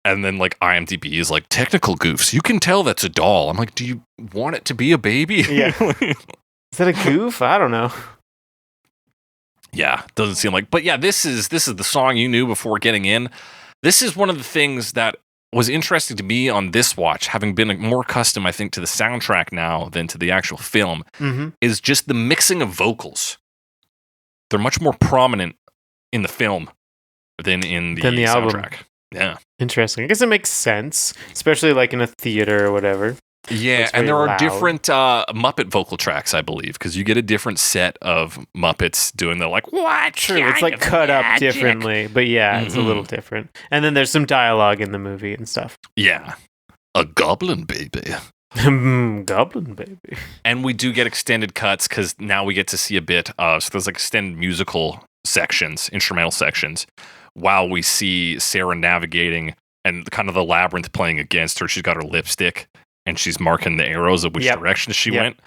And then like IMDb is like, technical goofs. You can tell that's a doll. I'm like, do you want it to be a baby? Yeah. Is that a goof? I don't know. Yeah, doesn't seem like. But yeah, this is the song you knew before getting in. This is one of the things that was interesting to me on this watch, having been more accustomed, I think, to the soundtrack now than to the actual film, is just the mixing of vocals. They're much more prominent in the film than in the soundtrack. Album. Yeah. Interesting. I guess it makes sense, especially like in a theater or whatever. Yeah, and there are different Muppet vocal tracks, I believe, because you get a different set of Muppets doing the like, what? True, it's like cut up differently, but yeah, it's a little different. And then there's some dialogue in the movie and stuff. Yeah. A goblin baby. Goblin baby. And we do get extended cuts because now we get to see a bit of, so there's like extended musical sections, instrumental sections, while we see Sarah navigating and kind of the labyrinth playing against her. She's got her lipstick and she's marking the arrows of which direction she went.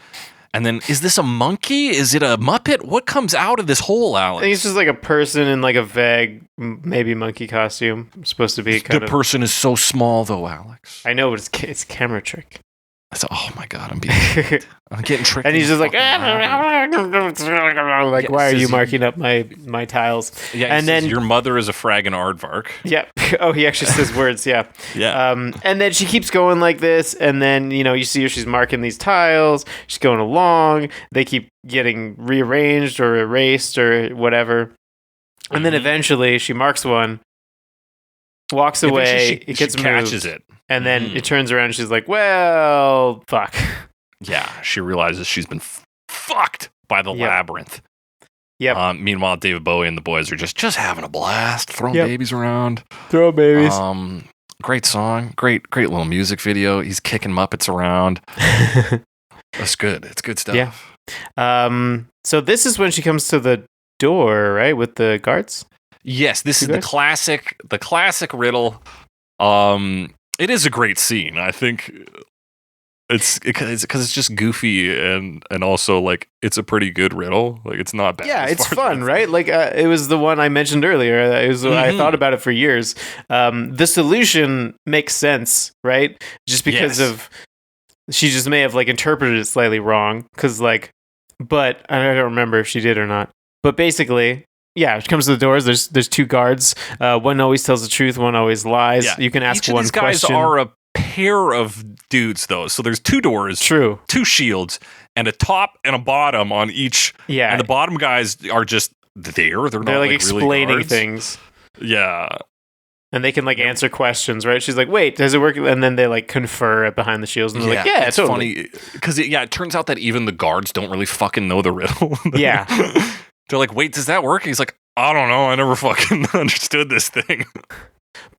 And then, is this a monkey? Is it a Muppet? What comes out of this hole, I Alex? think it's just like a person in like a vague, maybe monkey costume. It's supposed to be The person is so small, though, Alex. I know, but it's a camera trick. Oh my god, I'm getting tricked. And he's just like, why are you marking up my tiles? Yeah, and then your mother is a fragging aardvark. Yeah. Oh, he actually says words. Yeah. Yeah. And then she keeps going like this, and then you see her. She's marking these tiles. She's going along. They keep getting rearranged or erased or whatever, and then eventually she marks one, walks away. It gets she catches it. And then it turns around and she's like, well, fuck. Yeah, she realizes she's been fucked by the labyrinth. Yep. Meanwhile, David Bowie and the boys are just having a blast, throwing babies around. Throw babies. Great song. Great little music video. He's kicking Muppets around. That's good. It's good stuff. Yeah. So this is when she comes to the door, right? With the guards? Yes, this is the classic riddle. It is a great scene. I think it's because it's just goofy and also like it's a pretty good riddle. Like it's not bad. Yeah, it's fun, right? Like it was the one I mentioned earlier. I thought about it for years. The solution makes sense, right? Just because of she just may have like interpreted it slightly wrong. Because but I don't remember if she did or not. But basically. Yeah, she comes to the doors. There's two guards. One always tells the truth. One always lies. Yeah. You can ask one question. These guys are a pair of dudes, though. So there's two doors, true, two shields, and a top and a bottom on each. Yeah, and the bottom guys are just there. They're not like explaining really things. Yeah, and they can answer questions, right? She's like, "Wait, does it work?" And then they confer behind the shields, and they're like, "Yeah, it's totally." Funny because it turns out that even the guards don't really fucking know the riddle. Yeah. They're like, wait, does that work? He's like, I don't know. I never fucking understood this thing.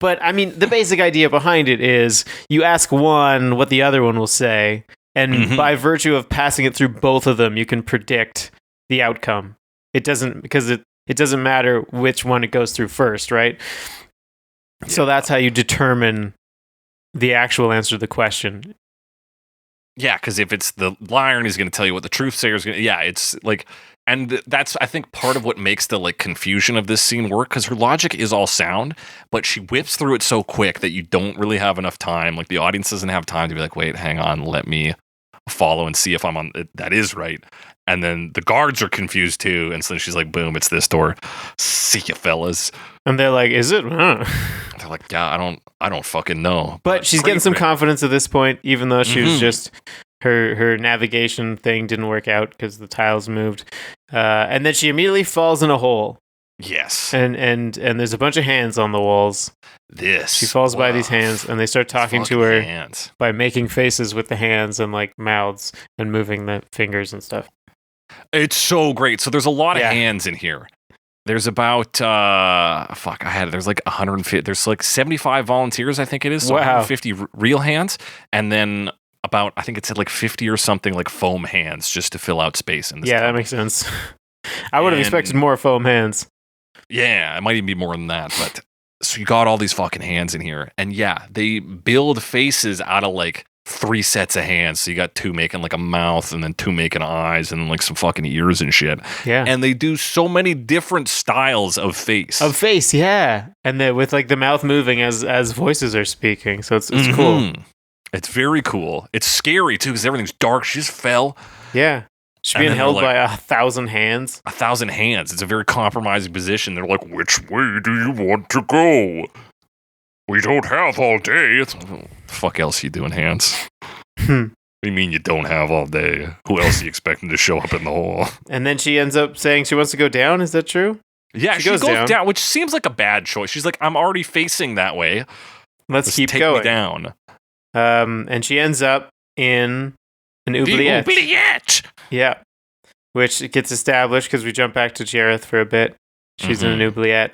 But, I mean, the basic idea behind it is you ask one what the other one will say, and by virtue of passing it through both of them, you can predict the outcome. It doesn't, because it doesn't matter which one it goes through first, right? Yeah. So that's how you determine the actual answer to the question. Yeah, because if it's the liar, he's going to tell you what the truth sayer is going to... Yeah, it's like... And that's, I think, part of what makes the confusion of this scene work, because her logic is all sound, but she whips through it so quick that you don't really have enough time. Like, the audience doesn't have time to be like, wait, hang on, let me follow and see if I'm on... That is right. And then the guards are confused, too, and so she's like, boom, it's this door. See ya, fellas. And they're like, is it? They're like, yeah, I don't fucking know. But she's getting some confidence at this point, even though she was just... Her navigation thing didn't work out because the tiles moved. And then she immediately falls in a hole. Yes. And there's a bunch of hands on the walls. She falls by these hands, and they start talking to her by making faces with the hands and mouths and moving the fingers and stuff. It's so great. So there's a lot of hands in here. There's about there's 150. There's 75 volunteers, I think it is. So 150 real hands, and then about, I think it said 50 or something foam hands just to fill out space in this. Yeah, that makes sense. I would have expected more foam hands. Yeah, it might even be more than that. But so you got all these fucking hands in here, and they build faces out of 3 sets of hands. So you got 2 making a mouth, and then 2 making eyes, and then some fucking ears and shit. Yeah, and they do so many different styles of face. Yeah, and with the mouth moving as voices are speaking. So it's cool. It's very cool. It's scary, too, because everything's dark. She just fell. Yeah. She's being held by 1,000 hands. 1,000 hands. It's a very compromising position. They're like, which way do you want to go? We don't have all day. It's what the fuck else are you doing, hands? What do you mean you don't have all day? Who else are you expecting to show up in the hole? And then she ends up saying she wants to go down. Is that true? Yeah, she goes down, which seems like a bad choice. She's like, I'm already facing that way. Let's keep take going. Me down. And she ends up in an oubliette. The oubliette! Yeah. Which gets established because we jump back to Jareth for a bit. She's in an oubliette.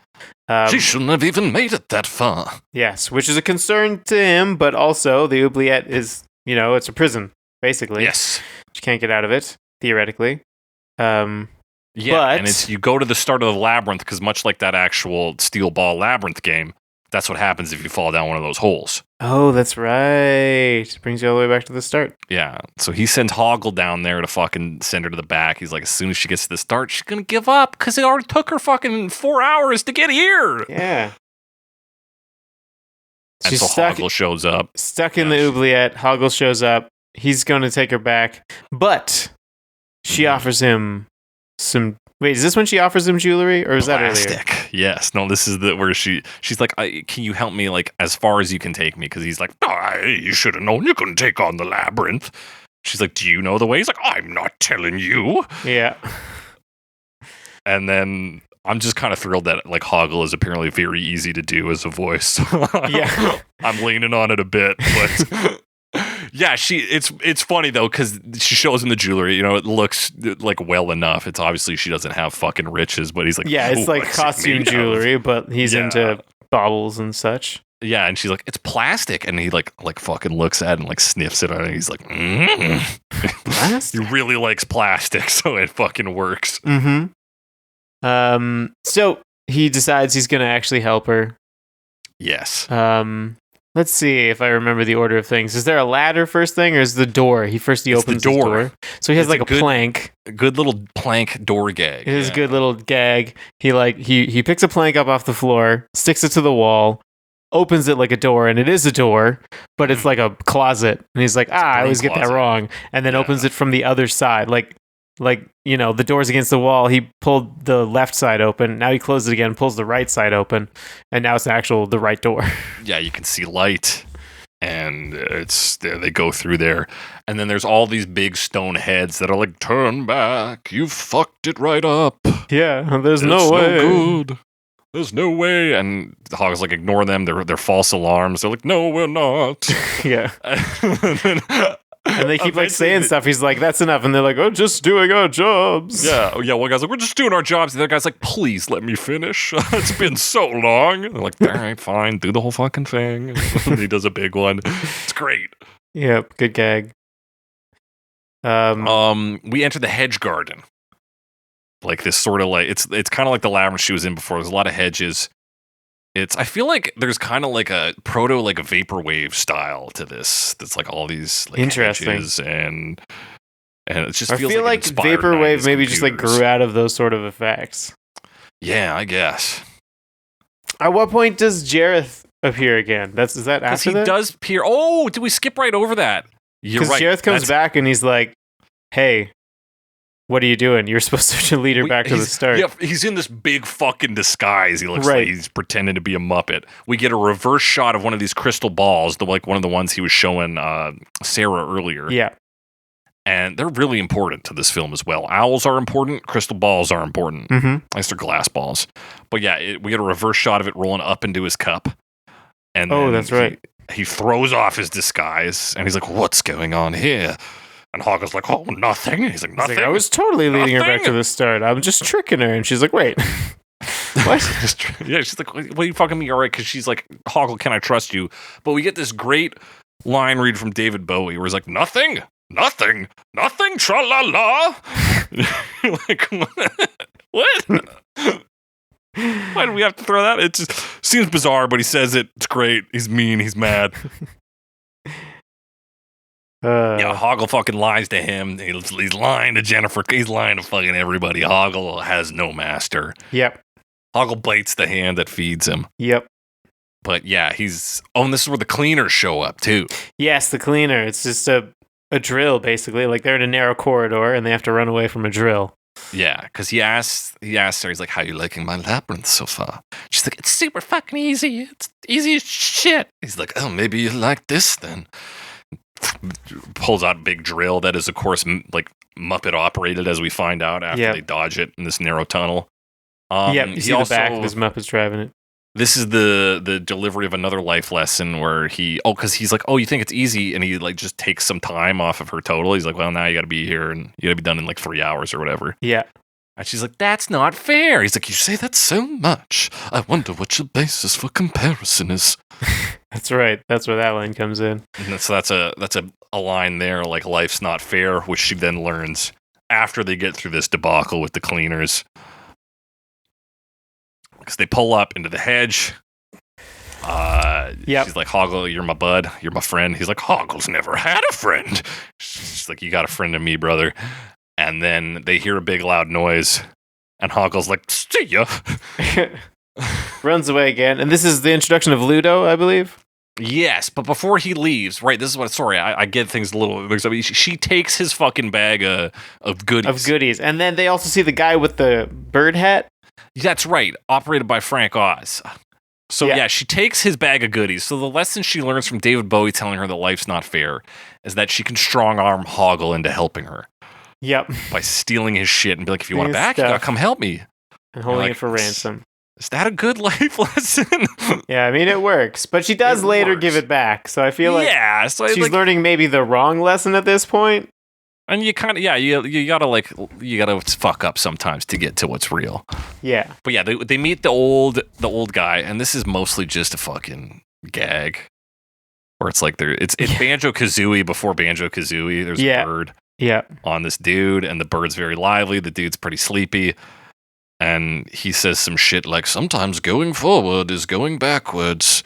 She shouldn't have even made it that far. Yes, which is a concern to him, but also the oubliette is, it's a prison, basically. Yes. She can't get out of it, theoretically. And you go to the start of the labyrinth, because much like that actual Steel Ball Labyrinth game, That's what happens if you fall down one of those holes. Oh, that's right. Brings you all the way back to the start. Yeah. So he sends Hoggle down there to fucking send her to the back. He's like, as soon as she gets to the start, she's going to give up because it already took her fucking 4 hours to get here. Yeah. And so Hoggle shows up. Stuck in the oubliette. Hoggle shows up. He's going to take her back. But she offers him some... Wait, is this when she offers him jewelry? Or is that earlier? Yes. No, this is where she's like, can you help me like as far as you can take me? Because he's like, you should have known you couldn't take on the labyrinth. She's like, do you know the way? He's like, I'm not telling you. Yeah. And then I'm just kind of thrilled that like Hoggle is apparently very easy to do as a voice. Yeah. I'm leaning on it a bit, but yeah, it's funny though because she shows him the jewelry. You know, it looks like well enough. It's obviously she doesn't have fucking riches, but he's like, yeah, it's like costume jewelry, but he's into baubles and such. Yeah, and she's like, it's plastic, and he like fucking looks at it and like sniffs it, and he's like, Plastic? He really likes plastic, so it fucking works. Mm-hmm. So he decides he's gonna actually help her. Yes. Let's see if I remember the order of things. Is there a ladder first thing, or is the door? He opens the door. So he has like a plank. A good little plank door gag. It is a good little gag. He picks a plank up off the floor, sticks it to the wall, opens it like a door, and it is a door, but it's like a closet. And he's like, I always get that wrong. And then opens it from the other side, like you know, the door's against the wall. He pulled the left side open. Now he closed it again, pulls the right side open, and now it's the right door. Yeah, you can see light, and it's there. They go through there, and then there's all these big stone heads that are like, "Turn back! You fucked it right up." Yeah, there's no way. No good. There's no way. And the Hoggle's like, ignore them. They're false alarms. They're like, no, we're not. Yeah. And they keep like saying stuff. He's like, that's enough. And they're like, oh, just doing our jobs. Yeah. One guy's like, we're just doing our jobs. The other guy's like, please let me finish. It's been so long. And they're like, all right, fine. Do the whole fucking thing. And he does a big one. It's great. Yep. Good gag. We enter the hedge garden. Like this sort of like, it's kind of like the labyrinth she was in before. There's a lot of hedges. I feel like there's kind of like a proto, like a vaporwave style to this. That's like all these like interesting hedges and it just I feels feel like vaporwave maybe just like grew out of those sort of effects. Yeah, I guess. At what point does Jareth appear again? Is that after that? He does appear. Oh, did we skip right over that? You're right. Jareth comes back and he's like, hey, what are you doing? You're supposed to lead her back to the start. Yeah, he's in this big fucking disguise. He looks like he's pretending to be a Muppet. We get a reverse shot of one of these crystal balls, one of the ones he was showing Sarah earlier. Yeah. And they're really important to this film as well. Owls are important. Crystal balls are important. Mm-hmm. At least they're glass balls. But yeah, we get a reverse shot of it rolling up into his cup. And that's right. He throws off his disguise, and he's like, what's going on here? And Hoggle's like, oh, nothing. He's like, nothing. I was totally leading her back to the start. I'm just tricking her. And she's like, wait. What? Yeah, she's like, what are you fucking me? All right, because she's like, Hoggle, can I trust you? But we get this great line read from David Bowie where he's like, nothing, tra-la-la. Like, what? Why do we have to throw that? It just seems bizarre, but he says it. It's great. He's mean. He's mad. Yeah, Hoggle fucking lies to him. He's lying to Jennifer. He's lying to fucking everybody. Hoggle has no master. Yep. Hoggle bites the hand that feeds him. Yep. But yeah, and this is where the cleaners show up too. Yes, the cleaner. It's just a drill, basically. Like they're in a narrow corridor and they have to run away from a drill. Yeah, because he asks her, he's like, how are you liking my labyrinth so far? She's like, it's super fucking easy. It's easy as shit. He's like, oh, maybe you like this then. Pulls out a big drill that is, of course, like Muppet operated, as we find out after they dodge it in this narrow tunnel. You see the back of his Muppets driving it. This is the delivery of another life lesson where because he's like, oh, you think it's easy, and he like just takes some time off of her total. He's like, well, now you got to be here and you got to be done in like 3 hours or whatever. Yeah. And she's like, that's not fair. He's like, you say that so much. I wonder what your basis for comparison is. That's right. That's where that line comes in. And so that's a line there, like life's not fair, which she then learns after they get through this debacle with the cleaners. Because they pull up into the hedge. She's like, Hoggle, you're my bud. You're my friend. He's like, Hoggle's never had a friend. She's like, you got a friend in me, brother. And then they hear a big loud noise. And Hoggle's like, see ya. Runs away again. And this is the introduction of Ludo, I believe. Yes, but before he leaves, right, this is what, sorry, I get things a little mixed up. She takes his fucking bag of goodies. And then they also see the guy with the bird hat. That's right, operated by Frank Oz. So yeah, she takes his bag of goodies. So the lesson she learns from David Bowie telling her that life's not fair is that she can strong-arm Hoggle into helping her. Yep. By stealing his shit and be like, if you want it back, you gotta come help me. And holding it for ransom. Is that a good life lesson? Yeah, I mean, it works. But she does later give it back. So I feel like she's learning maybe the wrong lesson at this point. And you kind of, you gotta fuck up sometimes to get to what's real. Yeah. But yeah, they meet the old guy, and this is mostly just a fucking gag. Where it's like it's Banjo-Kazooie before Banjo-Kazooie. There's a bird on this dude, and the bird's very lively. The dude's pretty sleepy. And he says some shit like, sometimes going forward is going backwards.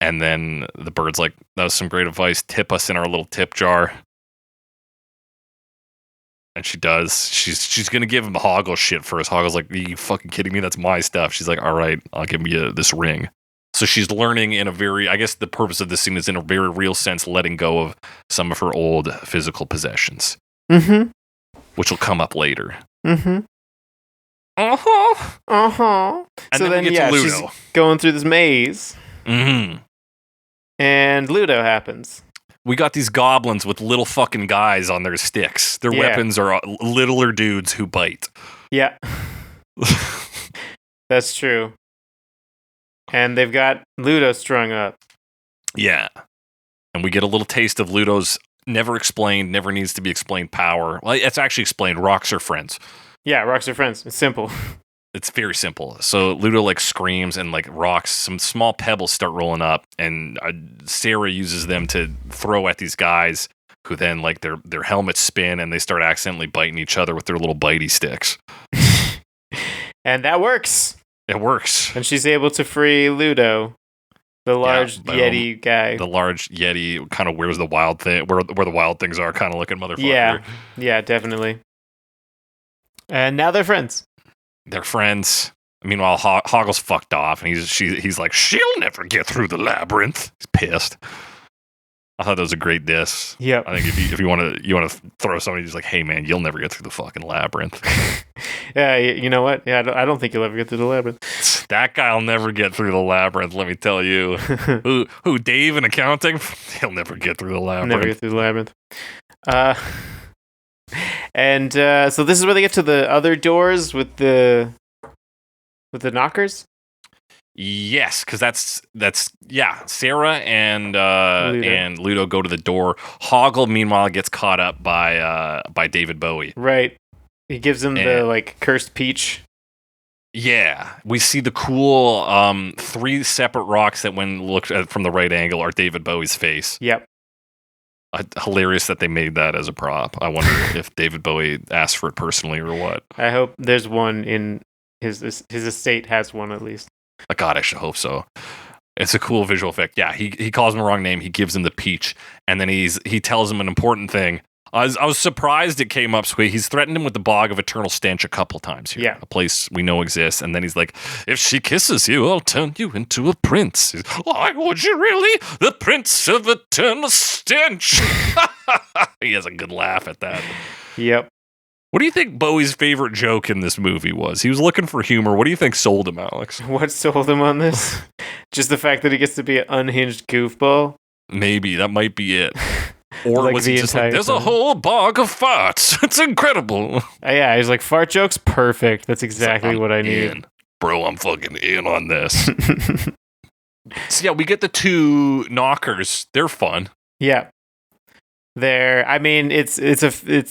And then the bird's like, that was some great advice. Tip us in our little tip jar. And she does. She's going to give him the Hoggle shit first. Hoggle's like, are you fucking kidding me? That's my stuff. She's like, all right, I'll give you this ring. So she's learning in a very, I guess the purpose of this scene is in a very real sense, letting go of some of her old physical possessions. Mm-hmm. Which will come up later. Mm-hmm. And so then we get to Ludo. She's going through this maze. Mm-hmm. And Ludo happens. We got these goblins with little fucking guys on their sticks. Their weapons are littler dudes who bite. Yeah. That's true. And they've got Ludo strung up. Yeah. And we get a little taste of Ludo's never explained, never needs to be explained power. Well, it's actually explained. Rocks are friends. Yeah, rocks are friends. It's simple. It's very simple. So Ludo like screams and like rocks, some small pebbles start rolling up, and Sarah uses them to throw at these guys who then like their helmets spin and they start accidentally biting each other with their little bitey sticks. And that works. It works. And she's able to free Ludo, the large Yeti guy. The large Yeti kind of where's the wild thing, where the wild things are kind of looking motherfucker. Yeah, definitely. And now they're friends. They're friends. Meanwhile, Hoggle's fucked off, and he's like, she'll never get through the labyrinth. He's pissed. I thought that was a great diss. Yeah. I think if you want to throw somebody who's like, hey man, you'll never get through the fucking labyrinth. Yeah, you know what? Yeah, I don't think you'll ever get through the labyrinth. That guy'll never get through the labyrinth. Let me tell you. Who? Dave in accounting? He'll never get through the labyrinth. Never get through the labyrinth. And so this is where they get to the other doors with the knockers. Yes, because that's Sarah and Ludo go to the door. Hoggle meanwhile gets caught up by David Bowie. Right, he gives him the like cursed peach. Yeah, we see the cool 3 separate rocks that, when looked at from the right angle, are David Bowie's face. Yep. Hilarious that they made that as a prop. I wonder if David Bowie asked for it personally or what. I hope there's one in his estate has one at least. God, I should hope so. It's a cool visual effect. Yeah, he calls him the wrong name. He gives him the peach, and then he tells him an important thing. I was surprised it came up. So he's threatened him with the bog of eternal stench a couple times here. Yeah. A place we know exists. And then he's like, if she kisses you, I'll turn you into a prince. Why would you really? The prince of eternal stench. He has a good laugh at that. Yep. What do you think Bowie's favorite joke in this movie was? He was looking for humor. What do you think sold him, Alex? What sold him on this? Just the fact that he gets to be an unhinged goofball? Maybe. That might be it. Or like was he just like, there's a whole bog of farts. It's incredible. Yeah, he's like, fart jokes? Perfect. That's exactly what I need. Bro, I'm fucking in on this. So yeah, we get the 2 knockers. They're fun. Yeah. They're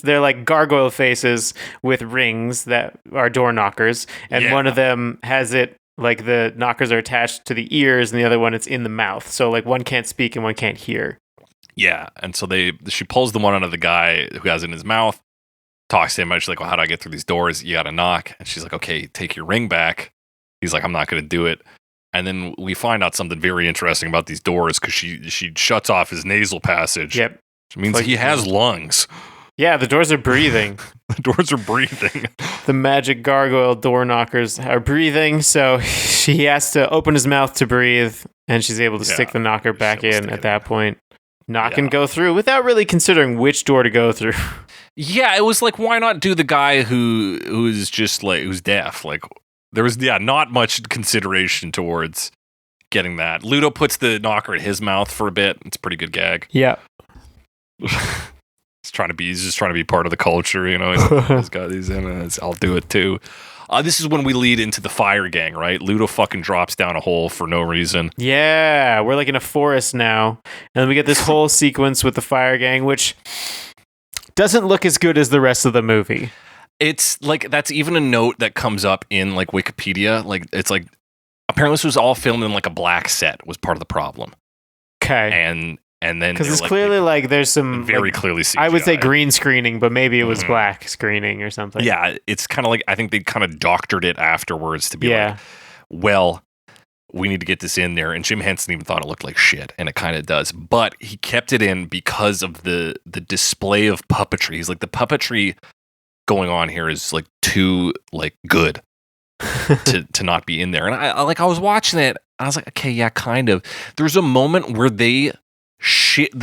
like gargoyle faces with rings that are door knockers. And one of them has it like the knockers are attached to the ears, and the other one it's in the mouth. So like one can't speak and one can't hear. Yeah, and so she pulls the one out of the guy who has it in his mouth, talks to him, and she's like, well, how do I get through these doors? You gotta knock. And she's like, okay, take your ring back. He's like, I'm not gonna do it. And then we find out something very interesting about these doors because she shuts off his nasal passage. Yep. Which means he has lungs. Yeah, the doors are breathing. The doors are breathing. The magic gargoyle door knockers are breathing, so he has to open his mouth to breathe, and she's able to stick the knocker back in at that point. Knock and go through without really considering which door to go through. Yeah, it was like, why not do the guy who's just like, who's deaf? Like, there was, not much consideration towards getting that. Ludo puts the knocker in his mouth for a bit. It's a pretty good gag. Yeah. He's just trying to be part of the culture, you know. He's got these in it. I'll do it too. This is when we lead into the fire gang, right? Ludo fucking drops down a hole for no reason. Yeah, we're like in a forest now. And then we get this whole sequence with the fire gang, which doesn't look as good as the rest of the movie. It's like, that's even a note that comes up in like Wikipedia. Like, it's like, apparently this was all filmed in like a black set was part of the problem. Okay. And then because it's clearly like there's some very clearly CGI. I would say green screening, but maybe it was black screening or something. Yeah, it's kind of like, I think they kind of doctored it afterwards to be like, well, we need to get this in there. And Jim Henson even thought it looked like shit, and it kind of does. But he kept it in because of the display of puppetry. He's like, the puppetry going on here is like too like good to not be in there. And I was watching it, I was like, okay, yeah, kind of. There's a moment where they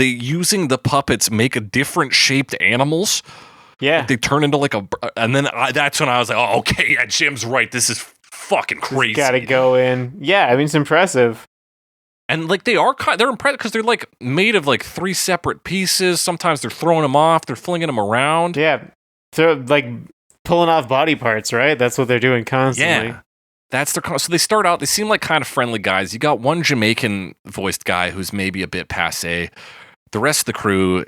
using the puppets make a different shaped animals. Yeah. Like they turn into like and then that's when I was like, oh, okay, yeah, Jim's right. This is fucking crazy. Gotta go in. Yeah, I mean, it's impressive. And like they're impressive because they're like made of like 3 separate pieces. Sometimes they're throwing them off. They're flinging them around. Yeah. They're like pulling off body parts, right? That's what they're doing constantly. Yeah. That's their so they start out, they seem like kind of friendly guys. You got one Jamaican voiced guy who's maybe a bit passé. The rest of the crew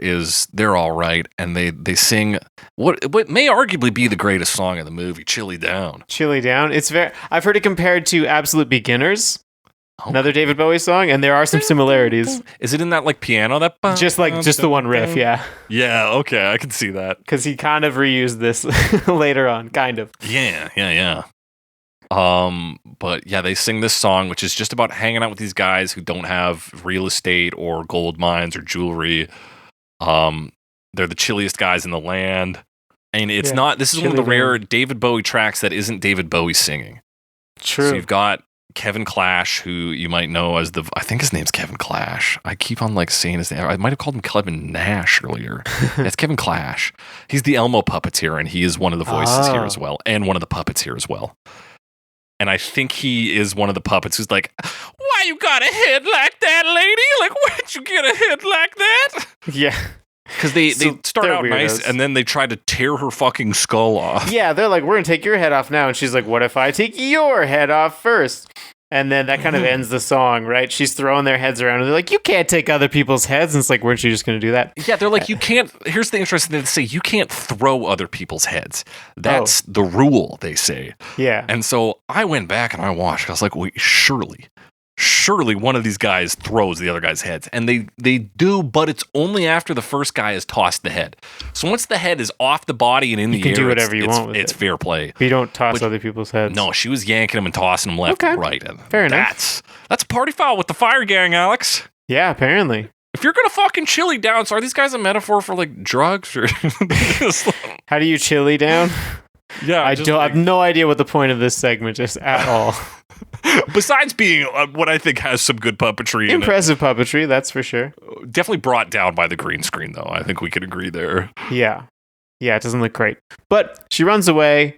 they're all right, and they sing what may arguably be the greatest song in the movie, Chilly Down. Chilly Down. I've heard it compared to Absolute Beginners, another David Bowie song, and there are some similarities. Is it in that like piano that just the one riff, yeah. Yeah, okay, I can see that. Because he kind of reused this later on, kind of. Yeah. But yeah, they sing this song, which is just about hanging out with these guys who don't have real estate or gold mines or jewelry. They're the chilliest guys in the land. And it's not, this is one of the rare David Bowie tracks that isn't David Bowie singing. True. So you've got Kevin Clash, who you might know as I think his name's Kevin Clash. I keep on like saying his name. I might have called him Kevin Nash earlier. It's Kevin Clash. He's the Elmo puppeteer, and he is one of the voices here as well, and one of the puppets here as well. And I think he is one of the puppets who's like, why you got a head like that, lady? Like, where'd you get a head like that? Yeah. Because they start out weirdos. Nice, and then they try to tear her fucking skull off. Yeah, they're like, we're going to take your head off now. And she's like, what if I take your head off first? And then that kind of ends the song, right? She's throwing their heads around, and they're like, you can't take other people's heads. And it's like, weren't you just going to do that? Yeah, they're like, you can't. Here's the interesting thing to say. You can't throw other people's heads. That's the rule, they say. Yeah. And so I went back and I watched. I was like, wait, surely one of these guys throws the other guy's heads. And they do, but it's only after the first guy has tossed the head. So once the head is off the body and in the air, you can do whatever you want with it. It's fair play. But you don't toss other people's heads. No, she was yanking them and tossing them left and right. And fair enough. That's party foul with the fire gang, Alex. Yeah, apparently. If you're gonna fucking chilly down, so are these guys a metaphor for like drugs or? How do you chilly down? Yeah, I have no idea what the point of this segment is at all. Besides being what I think has some good puppetry, impressive puppetry, that's for sure. Definitely brought down by the green screen, though. I think we could agree there. Yeah, it doesn't look great, but she runs away,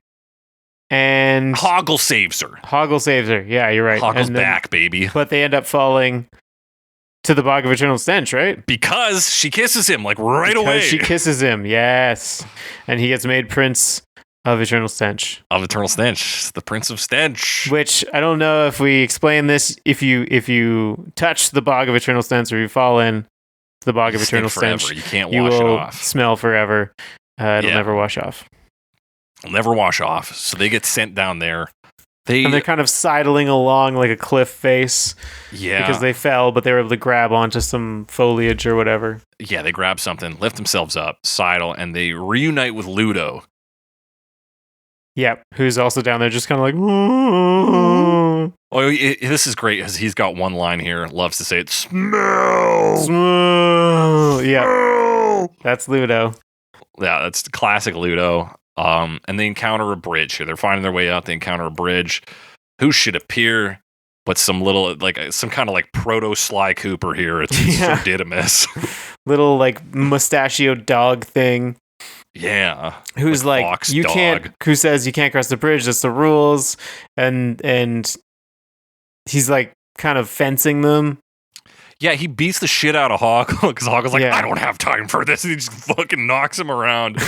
and Hoggle saves her. Yeah, you're right. Hoggle's back, baby. But they end up falling to the bog of eternal stench, right? Because she kisses him like right away. She kisses him, yes, and he gets made prince of eternal stench. Of eternal stench, the Prince of Stench. Which I don't know if we explain this. If you touch the bog of eternal stench, or you fall in the bog of eternal stench, you can't wash it off. Smell forever. It'll never wash off. It'll never wash off. So they get sent down there. And they're kind of sidling along like a cliff face. Yeah. Because they fell, but they were able to grab onto some foliage or whatever. Yeah, they grab something, lift themselves up, sidle, and they reunite with Ludo. Yep, who's also down there just kind of like, "Ooh." Oh, this is great because he's got one line here. Loves to say it. Smell. Yeah, that's Ludo. Yeah, that's classic Ludo. And they encounter a bridge here. They're finding their way out. They encounter a bridge. Who should appear but some little, like, some kind of like proto Sly Cooper here. It's Sir Didymus. Little like mustachioed dog thing. Yeah. Who's like fox you dog. can't, who says you can't cross the bridge, that's the rules. And he's like kind of fencing them. Yeah, he beats the shit out of Hoggle because Hoggle's like, Yeah. I don't have time for this. And he just fucking knocks him around.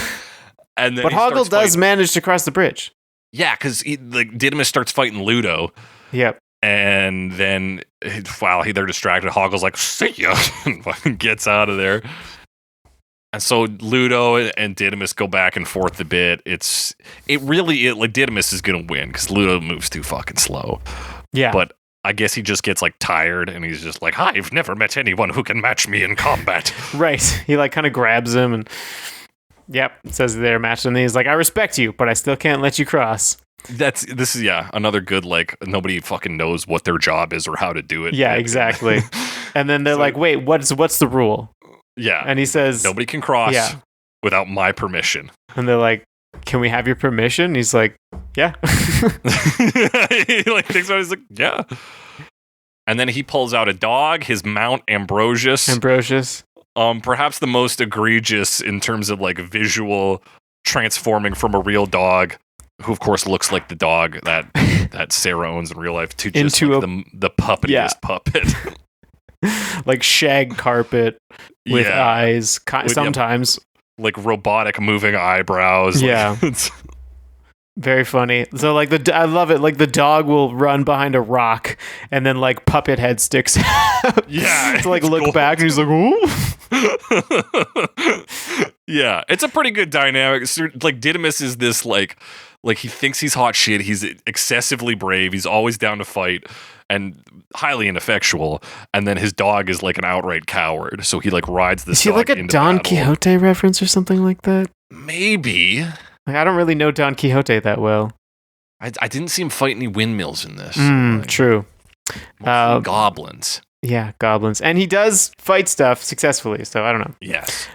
And then But Hoggle does manage to cross the bridge. Yeah, because like Didymus starts fighting Ludo. Yep. And then while they're distracted, Hoggle's like, see ya, and fucking gets out of there. And so Ludo and Didymus go back and forth a bit. Like Didymus is gonna win because Ludo moves too fucking slow. Yeah. But I guess he just gets like tired and he's just like, I've never met anyone who can match me in combat. Right. He like kind of grabs him and says they're matched, and he's like, I respect you, but I still can't let you cross. This is another good, like, nobody fucking knows what their job is or how to do it. Yeah, exactly. And then they're like, wait, what's the rule? Yeah. And he says, nobody can cross without my permission. And they're like, can we have your permission? He's like, yeah. He like thinks about it, he's like, yeah. And then he pulls out a dog, his mount Ambrosius. Perhaps the most egregious in terms of like visual transforming from a real dog, who of course looks like the dog that Sarah owns in real life, to just into like the puppetiest puppet. Like shag carpet with eyes, sometimes. Like robotic moving eyebrows. Yeah. Like, very funny. So like I love it. Like the dog will run behind a rock and then like puppet head sticks out. Yeah. To like look back and he's like, ooh. Yeah. It's a pretty good dynamic. Like Didymus is this like he thinks he's hot shit. He's excessively brave. He's always down to fight and highly ineffectual. And then his dog is like an outright coward. So he like rides this. Is he dog like a into Don battle. Quixote reference or something like that? Maybe. Like, I don't really know Don Quixote that well. I didn't see him fight any windmills in this. True. Goblins. Yeah, goblins. And he does fight stuff successfully, so I don't know. Yes.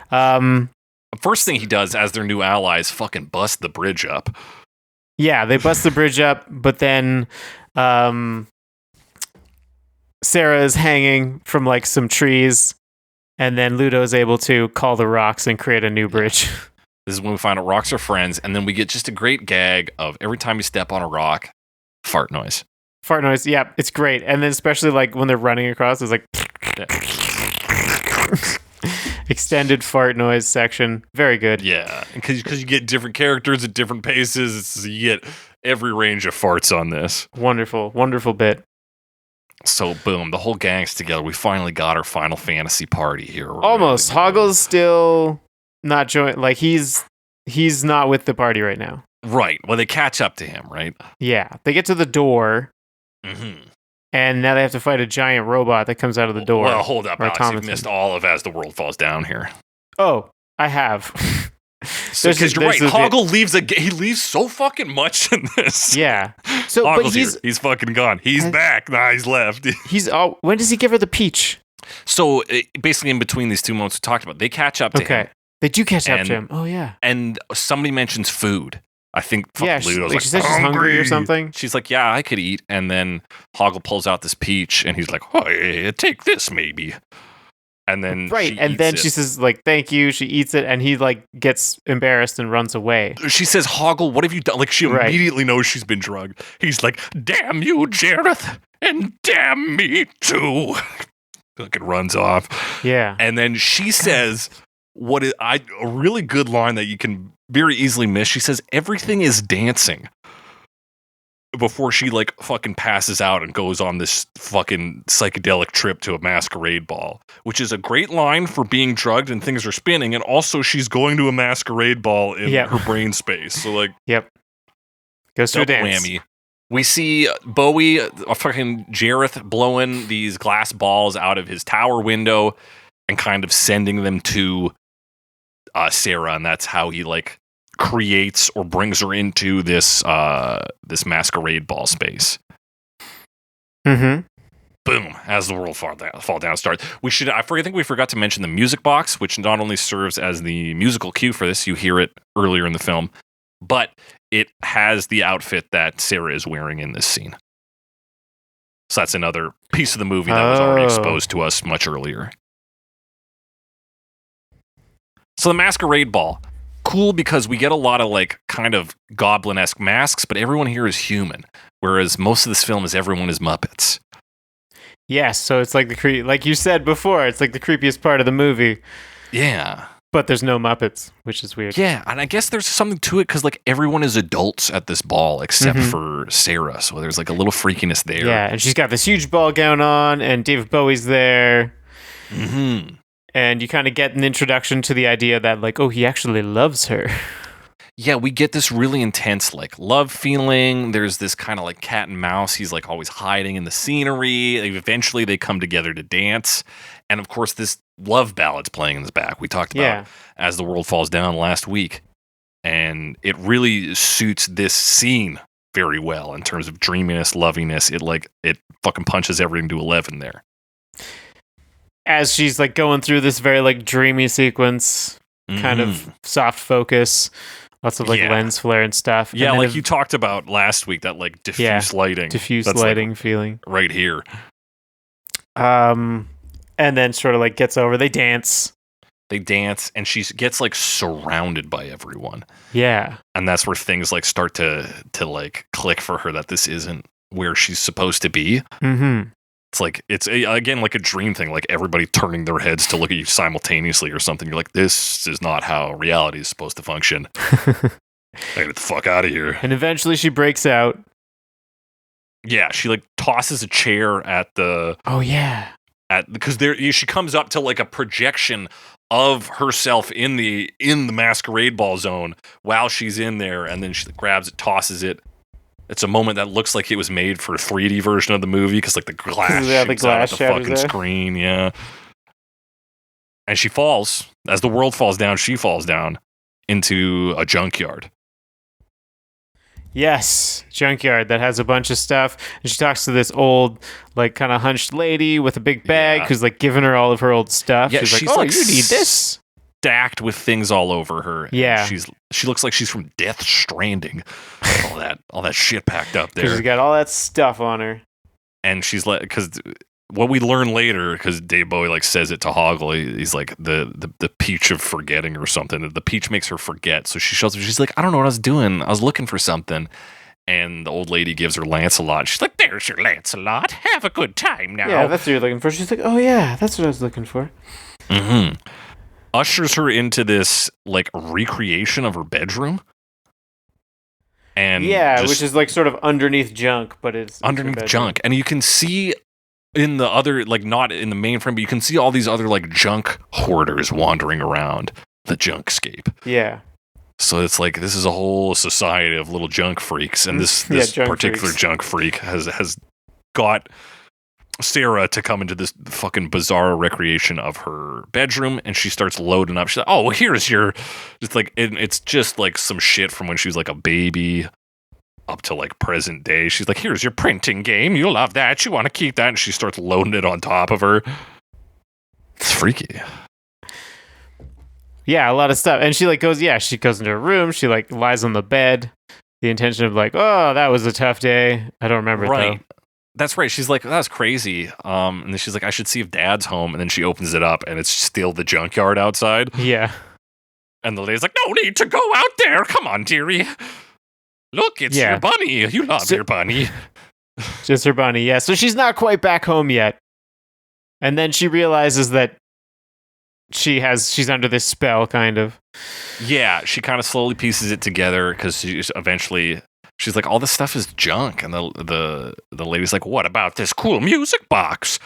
First thing he does as their new allies, fucking bust the bridge up. Yeah, they bust the bridge up, but then Sarah is hanging from like some trees, and then Ludo is able to call the rocks and create a new bridge. This is when we find out rocks are friends, and then we get just a great gag of every time you step on a rock, fart noise. Fart noise, yeah, it's great. And then especially like when they're running across, it's like extended fart noise section. Very good. Yeah, because you get different characters at different paces. You get every range of farts on this. Wonderful, wonderful bit. So boom, the whole gang's together. We finally got our Final Fantasy party here. Almost. Hoggle's still not joined. Like he's not with the party right now. Right. Well, they catch up to him, right? Yeah. They get to the door. Mm-hmm. And now they have to fight a giant robot that comes out of the door. Well, hold up, Alex. Automaton. You've missed all of As the World Falls Down here. Oh, I have. Because you're right. Hoggle leaves so fucking much in this. Yeah. So, Hoggle's but he's fucking gone. He's back. Nah, he's left. When does he give her the peach? So basically, in between these two moments we talked about, they catch up to him. They do catch up to him. Oh yeah. And somebody mentions food. I think Ludo's she says she's hungry or something. She's like, yeah, I could eat. And then Hoggle pulls out this peach, and he's like, oh, yeah, take this maybe. And then she says like, thank you. She eats it, and he like gets embarrassed and runs away. She says, Hoggle, what have you done? Like she immediately knows she's been drugged. He's like, damn you, Jareth, and damn me too. Like it runs off. Yeah. And then she says a really good line that you can very easily miss. She says, everything is dancing. Before she like fucking passes out and goes on this fucking psychedelic trip to a masquerade ball, which is a great line for being drugged and things are spinning. And also she's going to a masquerade ball in her brain space. So like, goes to a dance. Whammy. We see Bowie, fucking Jareth, blowing these glass balls out of his tower window and kind of sending them to Sarah. And that's how he like creates or brings her into this this masquerade ball space. Mm-hmm. Boom! As the world fall down starts. I think we forgot to mention the music box, which not only serves as the musical cue for this, you hear it earlier in the film, but it has the outfit that Sarah is wearing in this scene. So that's another piece of the movie that was already exposed to us much earlier. So the masquerade ball, cool because we get a lot of like kind of goblin-esque masks, but everyone here is human, whereas most of this film is everyone is Muppets. Yes, so it's like like you said before, it's like the creepiest part of the movie. Yeah. But there's no Muppets, which is weird. Yeah, and I guess there's something to it because like everyone is adults at this ball except for Sarah, so there's like a little freakiness there. Yeah, and she's got this huge ball gown on, and David Bowie's there. Mm-hmm. And you kind of get an introduction to the idea that like, oh, he actually loves her. Yeah, we get this really intense like love feeling. There's this kind of like cat and mouse. He's like always hiding in the scenery. Eventually they come together to dance. And of course this love ballad's playing in the back. We talked about As the World Falls Down last week. And it really suits this scene very well in terms of dreaminess, loviness. It fucking punches everything to 11 there. As she's like going through this very like dreamy sequence, kind of soft focus. Lots of like lens flare and stuff. Yeah, and like you talked about last week, that like diffuse lighting. Diffuse lighting feeling. Right here. And then sort of like gets over. They dance. And she gets like surrounded by everyone. Yeah. And that's where things like start to like click for her that this isn't where she's supposed to be. Mm-hmm. It's like, again, like a dream thing, like everybody turning their heads to look at you simultaneously or something. You're like, this is not how reality is supposed to function. I get the fuck out of here. And eventually she breaks out. Yeah, she like tosses a chair at the... Oh, yeah. Because she comes up to like a projection of herself in the masquerade ball zone while she's in there, and then she grabs it, tosses it. It's a moment that looks like it was made for a 3D version of the movie because like the glass shoots out at the fucking screen, yeah. And she falls. As the world falls down, she falls down into a junkyard. Yes, junkyard that has a bunch of stuff. And she talks to this old, like, kind of hunched lady with a big bag who's like giving her all of her old stuff. Yeah, she's like, oh, you need this. Stacked with things all over her. Yeah. She looks like she's from Death Stranding. all that shit packed up there. She's got all that stuff on her. And she's like, because what we learn later, because Dave Bowie like says it to Hoggle, he's like the peach of forgetting or something. The peach makes her forget. So she shows up. She's like, I don't know what I was doing. I was looking for something. And the old lady gives her Lancelot. She's like, there's your Lancelot. Have a good time now. Yeah, that's what you're looking for. She's like, oh yeah, that's what I was looking for. Mm-hmm. Ushers her into this like recreation of her bedroom. And which is like sort of underneath junk, but it's underneath junk. And you can see in the other, like not in the main frame, but you can see all these other like junk hoarders wandering around the junkscape. Yeah. So it's like this is a whole society of little junk freaks, and this particular junk freak has got Sarah to come into this fucking bizarre recreation of her bedroom, and she starts loading up. She's like, oh, here's your... It's like it's just like some shit from when she was like a baby up to like present day. She's like, here's your printing game. You love that. You want to keep that. And she starts loading it on top of her. It's freaky. Yeah, a lot of stuff. And she like goes into her room. She like lies on the bed. The intention of like, oh, that was a tough day. I don't remember it though. That's right. She's like, that's crazy. And then she's like, I should see if Dad's home. And then she opens it up, and it's still the junkyard outside. Yeah. And the lady's like, no need to go out there. Come on, dearie. Look, it's your bunny. You love your bunny. Just her bunny, yeah. So she's not quite back home yet. And then she realizes that she's under this spell, kind of. Yeah, she kind of slowly pieces it together because she's like, all this stuff is junk. And the lady's like, what about this cool music box?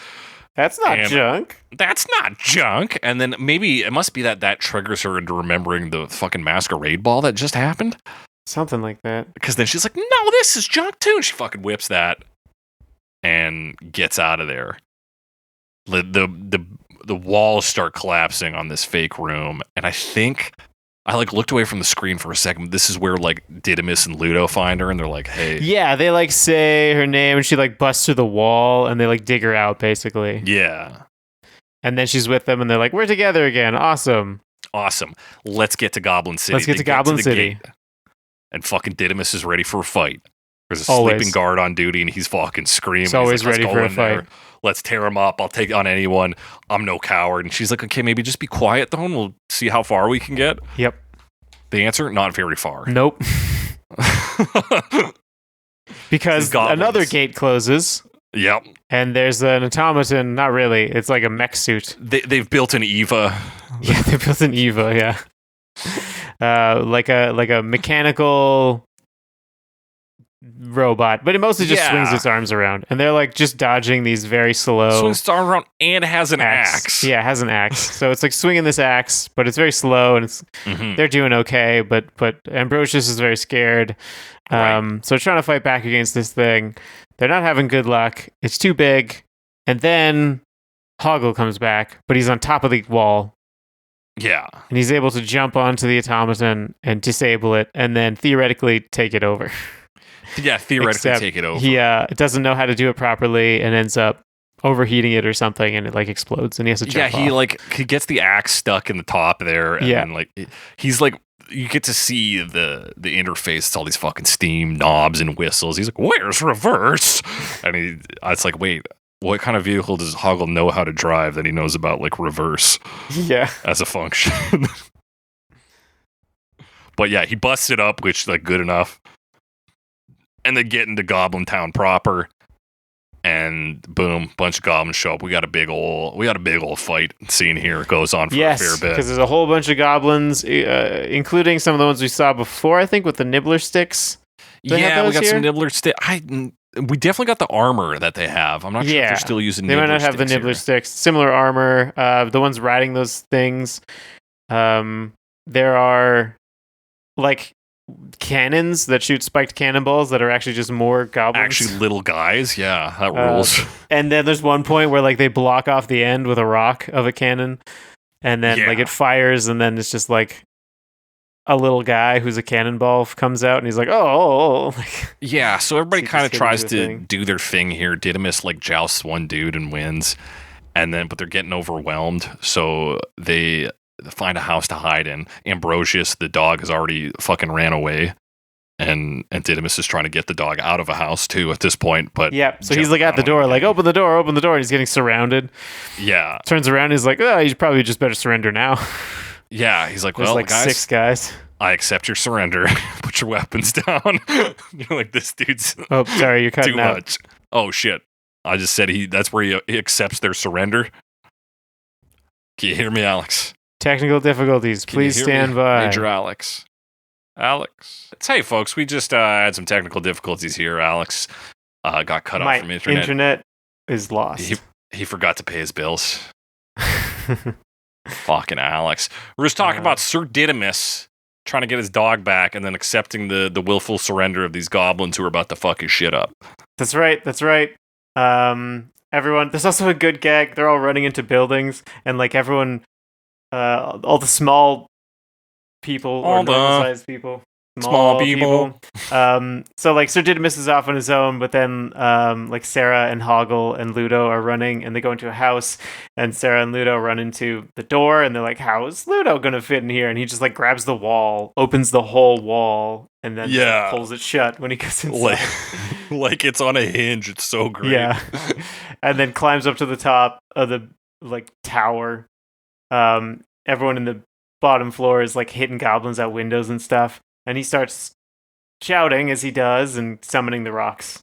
That's not junk. That's not junk. And then maybe it must be that triggers her into remembering the fucking masquerade ball that just happened. Something like that. Because then she's like, no, this is junk too. And she fucking whips that and gets out of there. The walls start collapsing on this fake room. And I think I like looked away from the screen for a second. This is where like Didymus and Ludo find her, and they're like, "Hey." Yeah, they like say her name, and she like busts through the wall, and they like dig her out, basically. Yeah. And then she's with them, and they're like, "We're together again. Awesome. Let's get to Goblin City. Let's get to Goblin City." Gate, and fucking Didymus is ready for a fight. There's a Always. sleeping guard on duty, and he's fucking screaming. He's always like, ready for a fight. there. Let's tear him up. I'll take on anyone. I'm no coward. And she's like, okay, maybe just be quiet, though, and we'll see how far we can get. Yep. The answer, not very far. Nope. Because another gate closes. Yep. And there's an automaton. Not really. It's like a mech suit. They've built an Eva. Yeah, they built an Eva. Yeah. Like a mechanical robot, but it mostly just swings its arms around, and they're like just dodging these very slow. Swings its arm around and has an axe. Yeah, it has an axe. So it's like swinging this axe, but it's very slow, and it's they're doing okay. But Ambrosius is very scared. So trying to fight back against this thing, they're not having good luck. It's too big, and then Hoggle comes back, but he's on top of the wall. Yeah. And he's able to jump onto the automaton and disable it, and then theoretically take it over. Yeah, theoretically Except take it over. He doesn't know how to do it properly and ends up overheating it or something, and it like explodes, and he has to jump off. He gets the axe stuck in the top there, and then like he's like, you get to see the interface. It's all these fucking steam knobs and whistles. He's like, where's reverse? And it's like, wait, what kind of vehicle does Hoggle know how to drive that he knows about like reverse? Yeah, as a function. But yeah, he busts it up, which like good enough. And they get into Goblin Town proper, and boom, bunch of goblins show up. We got a big old fight scene here. It goes on for a fair bit because there's a whole bunch of goblins, including some of the ones we saw before. I think with the nibbler sticks. We got some nibbler sticks. We definitely got the armor that they have. I'm not sure if they're still using. They might not have the nibbler sticks. Similar armor. The ones riding those things. There are like cannons that shoot spiked cannonballs that are actually just more goblins. Actually little guys. Yeah, that rules. And then there's one point where like they block off the end with a rock of a cannon, and then like it fires, and then it's just like a little guy who's a cannonball comes out, and he's like, oh. Yeah, so everybody kind of tries to do their thing here. Didymus like jousts one dude and wins, but they're getting overwhelmed, so they find a house to hide in. Ambrosius, the dog, has already fucking ran away, and Didymus is trying to get the dog out of a house too at this point. But so he's like at the door, like open the door, and he's getting surrounded. Yeah, turns around, and he's like, oh, you probably just better surrender now. Yeah, he's like, there's well, like guys, 6 guys. I accept your surrender. Put your weapons down. You're like, this dude's oh, sorry, you're cutting too out. much. Oh shit! I just said that's where he accepts their surrender. Can you hear me, Alex? Technical difficulties. Please stand by. Major Alex. Hey, folks, we just had some technical difficulties here. Alex got cut off from internet. Internet is lost. He forgot to pay his bills. Fucking Alex. We're just talking about Sir Didymus trying to get his dog back and then accepting the willful surrender of these goblins who are about to fuck his shit up. That's right. Everyone, there's also a good gag. They're all running into buildings, and like everyone, all the small people, or normal-sized people. Small people. So like Sir Didymus is off on his own, but then like Sarah and Hoggle and Ludo are running, and they go into a house, and Sarah and Ludo run into the door, and they're like, how is Ludo gonna fit in here? And he just like grabs the wall, opens the whole wall, and then just, like, pulls it shut when he gets inside. Like it's on a hinge. It's so great. Yeah. And then climbs up to the top of the like tower. Everyone in the bottom floor is like hitting goblins out windows and stuff. And he starts shouting as he does and summoning the rocks.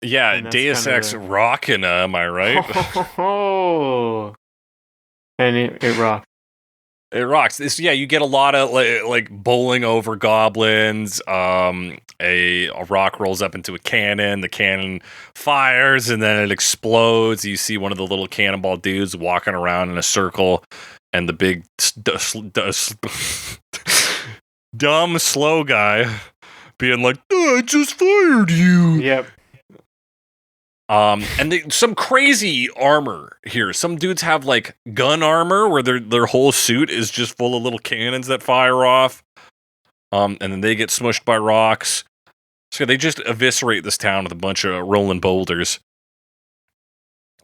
Yeah, Deus Ex rockin', am I right? Oh. And it rocks. It rocks. You get a lot of like bowling over goblins. A rock rolls up into a cannon. The cannon fires, and then it explodes. You see one of the little cannonball dudes walking around in a circle, and the big dumb slow guy being like, I just fired you. Yep. And some crazy armor here. Some dudes have like gun armor where their whole suit is just full of little cannons that fire off. And then they get smushed by rocks. So they just eviscerate this town with a bunch of rolling boulders.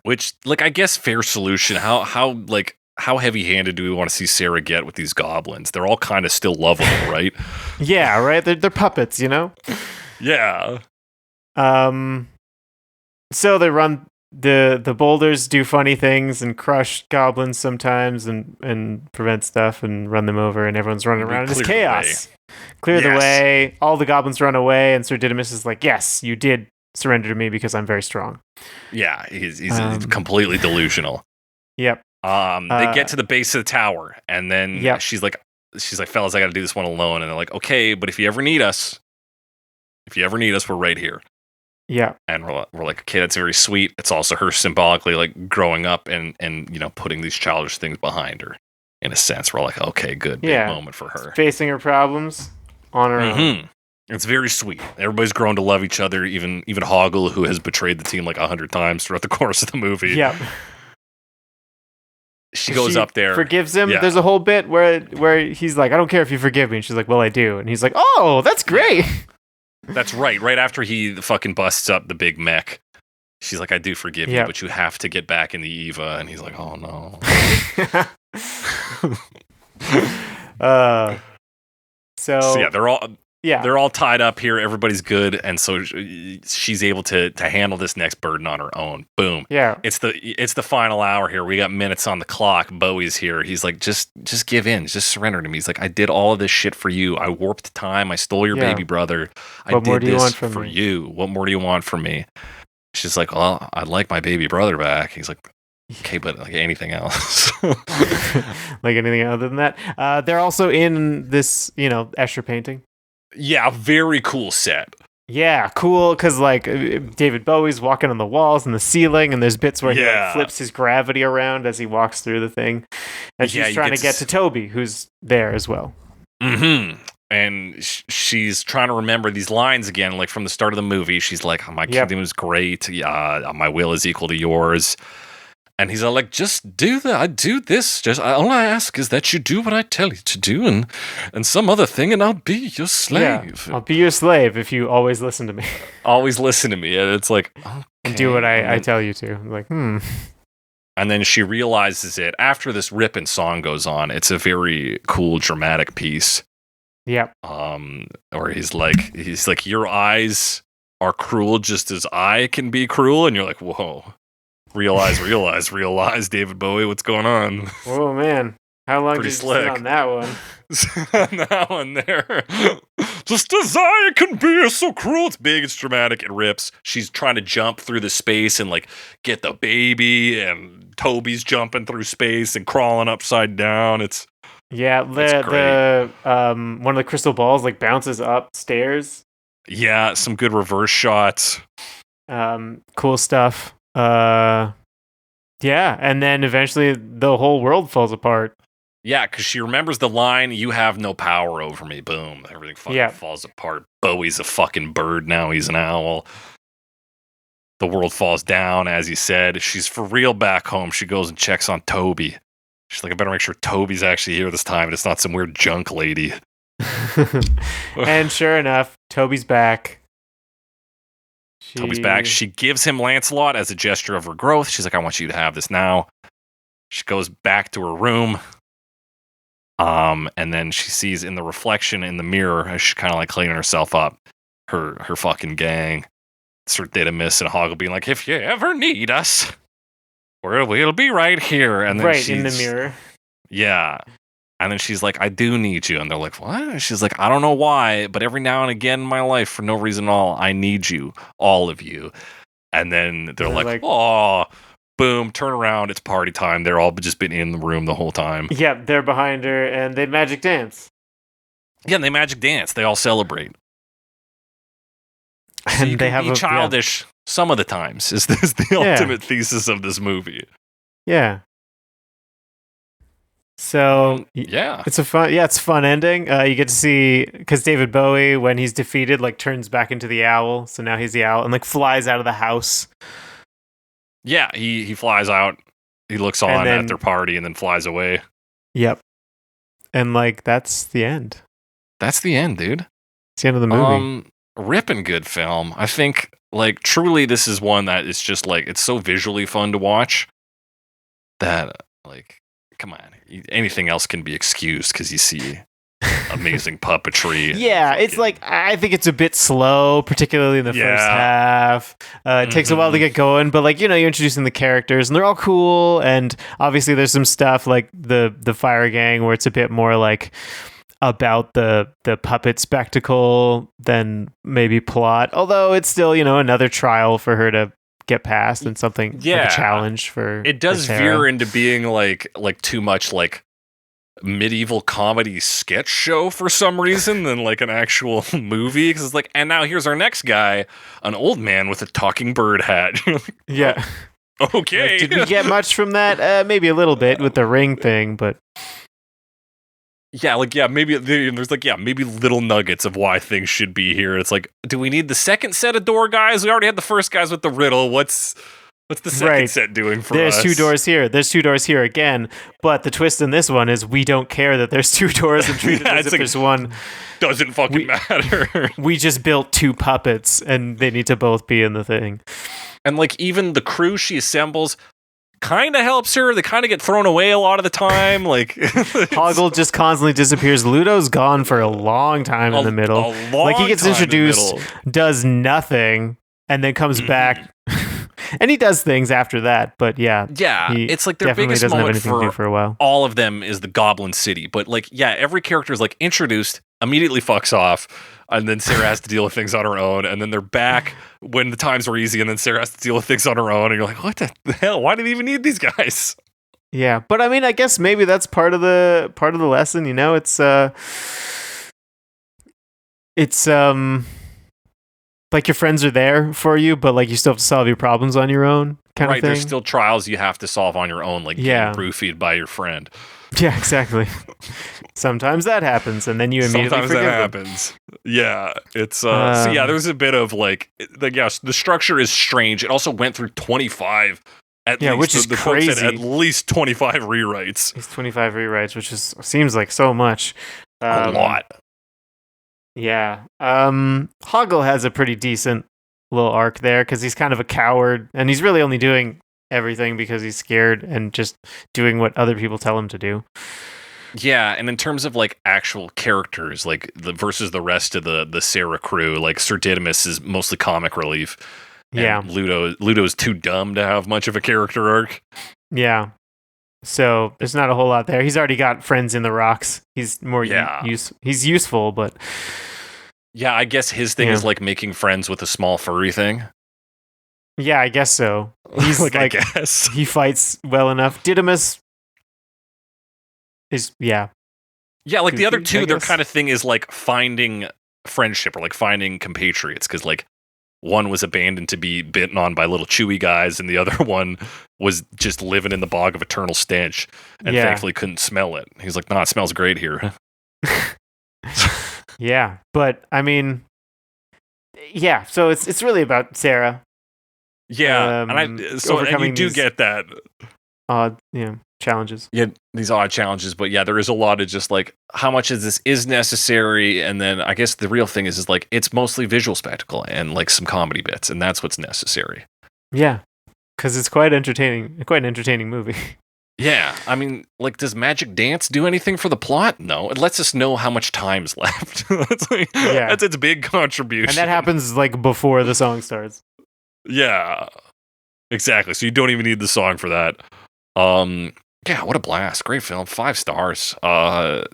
Which, like, I guess fair solution. How heavy-handed do we want to see Sarah get with these goblins? They're all kind of still lovable, right? Yeah, right? They're puppets, you know? Yeah. So they run the boulders, do funny things and crush goblins sometimes and prevent stuff and run them over, and everyone's running around. It's chaos. Clear the way. All the goblins run away, and Sir Didymus is like, yes, you did surrender to me because I'm very strong. Yeah, he's completely delusional. Yep. They get to the base of the tower, and then she's like, fellas, I got to do this one alone. And they're like, okay, but if you ever need us, we're right here. Yeah. And we're like, okay, that's very sweet. It's also her symbolically like growing up and putting these childish things behind her. In a sense, we're like, okay, good, big moment for her. Facing her problems on her own. It's very sweet. Everybody's grown to love each other, even Hoggle, who has betrayed the team like 100 times throughout the course of the movie. Yep. She goes up there. Forgives him. Yeah. There's a whole bit where he's like, I don't care if you forgive me. And she's like, well, I do. And he's like, oh, that's great. That's right. Right after he fucking busts up the big mech. She's like, I do forgive you, but you have to get back in the Eva. And he's like, oh, no. So yeah, they're all tied up here. Everybody's good, and so she's able to handle this next burden on her own. Boom. Yeah. It's the final hour here. We got minutes on the clock. Bowie's here. He's like, just give in. Just surrender to me. He's like, I did all of this shit for you. I warped time. I stole your baby brother. I did this for you. What more do you want from me? She's like, well, I'd like my baby brother back. He's like, okay, but like anything else. Like anything other than that. They're also in this, Escher painting. Yeah, very cool set. Yeah, cool, because like David Bowie's walking on the walls and the ceiling, and there's bits where he like, flips his gravity around as he walks through the thing. And she's trying to get to Toby, who's there as well. Mm-hmm. And she's trying to remember these lines again, like from the start of the movie. She's like, my kingdom is great. My will is equal to yours. And he's all like, just do that. I do this. Just all I ask is that you do what I tell you to do, and some other thing, and I'll be your slave. Yeah, I'll be your slave if you always listen to me. Always listen to me. And it's like, okay. And do what I tell you to. I'm like, And then she realizes it after this ripping song goes on. It's a very cool, dramatic piece. Yep. Where he's like, your eyes are cruel just as I can be cruel, and you're like, whoa. Realize, David Bowie, what's going on? Oh man, how long did you sit on that one? On that one there. Just as I can be so cruel. It's big, it's dramatic, it rips. She's trying to jump through the space and like get the baby, and Toby's jumping through space and crawling upside down. It's the one of the crystal balls like bounces upstairs. Yeah, some good reverse shots. Cool stuff. And then eventually the whole world falls apart. Yeah, because she remembers the line, you have no power over me. Boom. Everything fucking falls apart. Bowie's a fucking bird now. He's an owl. The world falls down, as he said. She's for real back home. She goes and checks on Toby. She's like, I better make sure Toby's actually here this time. And it's not some weird junk lady. And sure enough, Toby's back. Toby's back. She gives him Lancelot as a gesture of her growth. She's like, I want you to have this now. She goes back to her room. And then she sees in the reflection in the mirror, as she's kind of like cleaning herself up, her fucking gang. Sir Didymus and Hoggle being like, if you ever need us, we'll be right here. And then right in the mirror. Yeah. And then she's like, I do need you. And they're like, what? And she's like, I don't know why, but every now and again in my life, for no reason at all, I need you. All of you. And then they're like, oh, boom, turn around. It's party time. They're all just been in the room the whole time. Yeah, they're behind her and they magic dance. Yeah, and they magic dance. They all celebrate. So and they have be childish some of the times. Is this the ultimate thesis of this movie? Yeah. So it's a fun ending. You get to see, because David Bowie, when he's defeated, like turns back into the owl. So now he's the owl and like flies out of the house. Yeah, he flies out. He looks on at their party and then flies away. Yep. And like that's the end. That's the end, dude. It's the end of the movie. Ripping good film. I think like truly this is one that is just like it's so visually fun to watch that like come on, anything else can be excused because you see amazing puppetry. Yeah, it's like I think it's a bit slow, particularly in the first half. It takes a while to get going, but like you're introducing the characters and they're all cool. And obviously, there's some stuff like the Fire Gang where it's a bit more like about the puppet spectacle than maybe plot. Although it's still another trial for her to get past and something like a challenge for. It does veer into being like too much like medieval comedy sketch show for some reason than like an actual movie, because it's like, and now here's our next guy, an old man with a talking bird hat. Yeah. Okay. Like, did we get much from that? Maybe a little bit with the ring thing, but maybe there's like maybe little nuggets of why things should be here. It's like, do we need the second set of door guys? We already had the first guys with the riddle. What's the second set doing for us? There's two doors here. There's two doors here again. But the twist in this one is we don't care that there's two doors and treat it as if like, there's one. Doesn't fucking matter. We just built two puppets and they need to both be in the thing. And like even the crew she assembles kind of helps her. They kind of get thrown away a lot of the time. Like Hoggle just constantly disappears. Ludo's gone for a long time in the middle. Like he gets introduced, does nothing, and then comes back. And he does things after that, but it's like their biggest moment for a while. All of them is the Goblin City, but like every character is like introduced, immediately fucks off, and then Sarah has to deal with things on her own, and then they're back when the times are easy, and then Sarah has to deal with things on her own, and you're like, what the hell? Why do they even need these guys? Yeah, but I mean, I guess maybe that's part of the lesson. It's like your friends are there for you, but like you still have to solve your problems on your own kind of thing. There's still trials you have to solve on your own, like getting roofied by your friend. Yeah, exactly. Sometimes that happens, and then you immediately forgive them. Happens. Yeah, it's there's a bit of like the structure is strange. It also went through 25 at least, which is crazy. At least 25 rewrites. It's 25 rewrites, which seems like so much. A lot. Yeah. Hoggle has a pretty decent little arc there because he's kind of a coward and he's really only doing everything because he's scared and just doing what other people tell him to do. Yeah, and in terms of like actual characters, like versus the rest of the Sarah crew, like Sir Didymus is mostly comic relief. And Ludo's too dumb to have much of a character arc. Yeah. So there's not a whole lot there. He's already got friends in the rocks. He's more he's useful, but yeah, I guess his thing is like making friends with a small furry thing. Yeah, I guess so. He's I guess he fights well enough. Didymus is like the other two, their kind of thing is like finding friendship or like finding compatriots, because like one was abandoned to be bitten on by little chewy guys, and the other one was just living in the bog of eternal stench and thankfully couldn't smell it. He's like, nah, it smells great here. Yeah, but I mean, so it's really about Sarah. Yeah, and you do get that. Odd, challenges. Yeah, these odd challenges, but there is a lot of just like how much of this is necessary, and then I guess the real thing is like it's mostly visual spectacle and like some comedy bits, and that's what's necessary. Yeah, because it's quite entertaining. Quite an entertaining movie. Yeah, I mean, like, does Magic Dance do anything for the plot? No, it lets us know how much time's left. That's its big contribution, and that happens like before the song starts. Yeah, exactly. So you don't even need the song for that. Yeah, what a blast. Great film. 5 stars. That's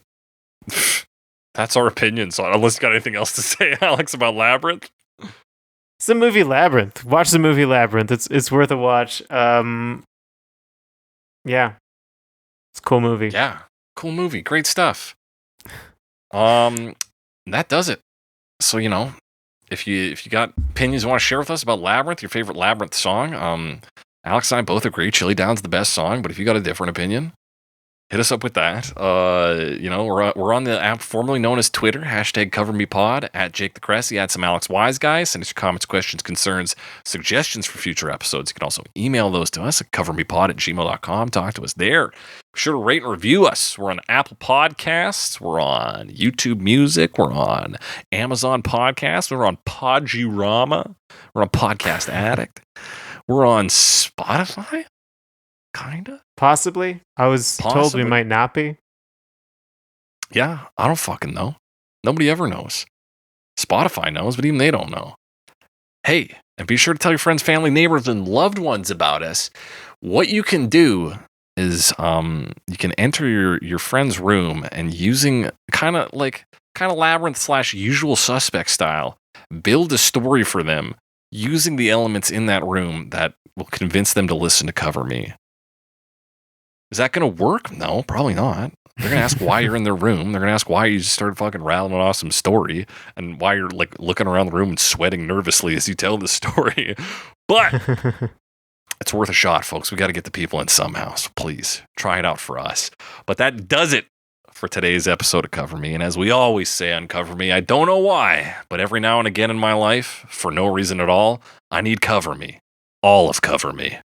our opinion. So unless you got anything else to say, Alex, about Labyrinth? It's the movie Labyrinth. Watch the movie Labyrinth. It's worth a watch. Yeah. It's a cool movie. Yeah. Cool movie. Great stuff. That does it. So, if you got opinions you want to share with us about Labyrinth, your favorite Labyrinth song, Alex and I both agree Chili Down's the best song, but if you got a different opinion, hit us up with that. We're on the app formerly known as Twitter, #CoverMePod, at Jake the Cressy, at some Alex Wise Guy. Send us your comments, questions, concerns, suggestions for future episodes. You can also email those to us at covermepod@gmail.com. Talk to us there. Be sure to rate and review us. We're on Apple Podcasts. We're on YouTube Music. We're on Amazon Podcasts. We're on Podurama. We're on Podcast Addict. We're on Spotify. Kinda? Possibly. I was told we might not be. Yeah, I don't fucking know. Nobody ever knows. Spotify knows, but even they don't know. Hey, and be sure to tell your friends, family, neighbors, and loved ones about us. What you can do is you can enter your friend's room and using kind of Labyrinth / Usual Suspect style, build a story for them using the elements in that room that will convince them to listen to Cover Me. Is that going to work? No, probably not. They're going to ask why you're in their room. They're going to ask why you just started fucking rattling off some story and why you're like looking around the room and sweating nervously as you tell the story. But it's worth a shot, folks. We got to get the people in somehow. So please try it out for us. But that does it for today's episode of Cover Me. And as we always say on Cover Me, I don't know why, but every now and again in my life, for no reason at all, I need Cover Me. All of Cover Me.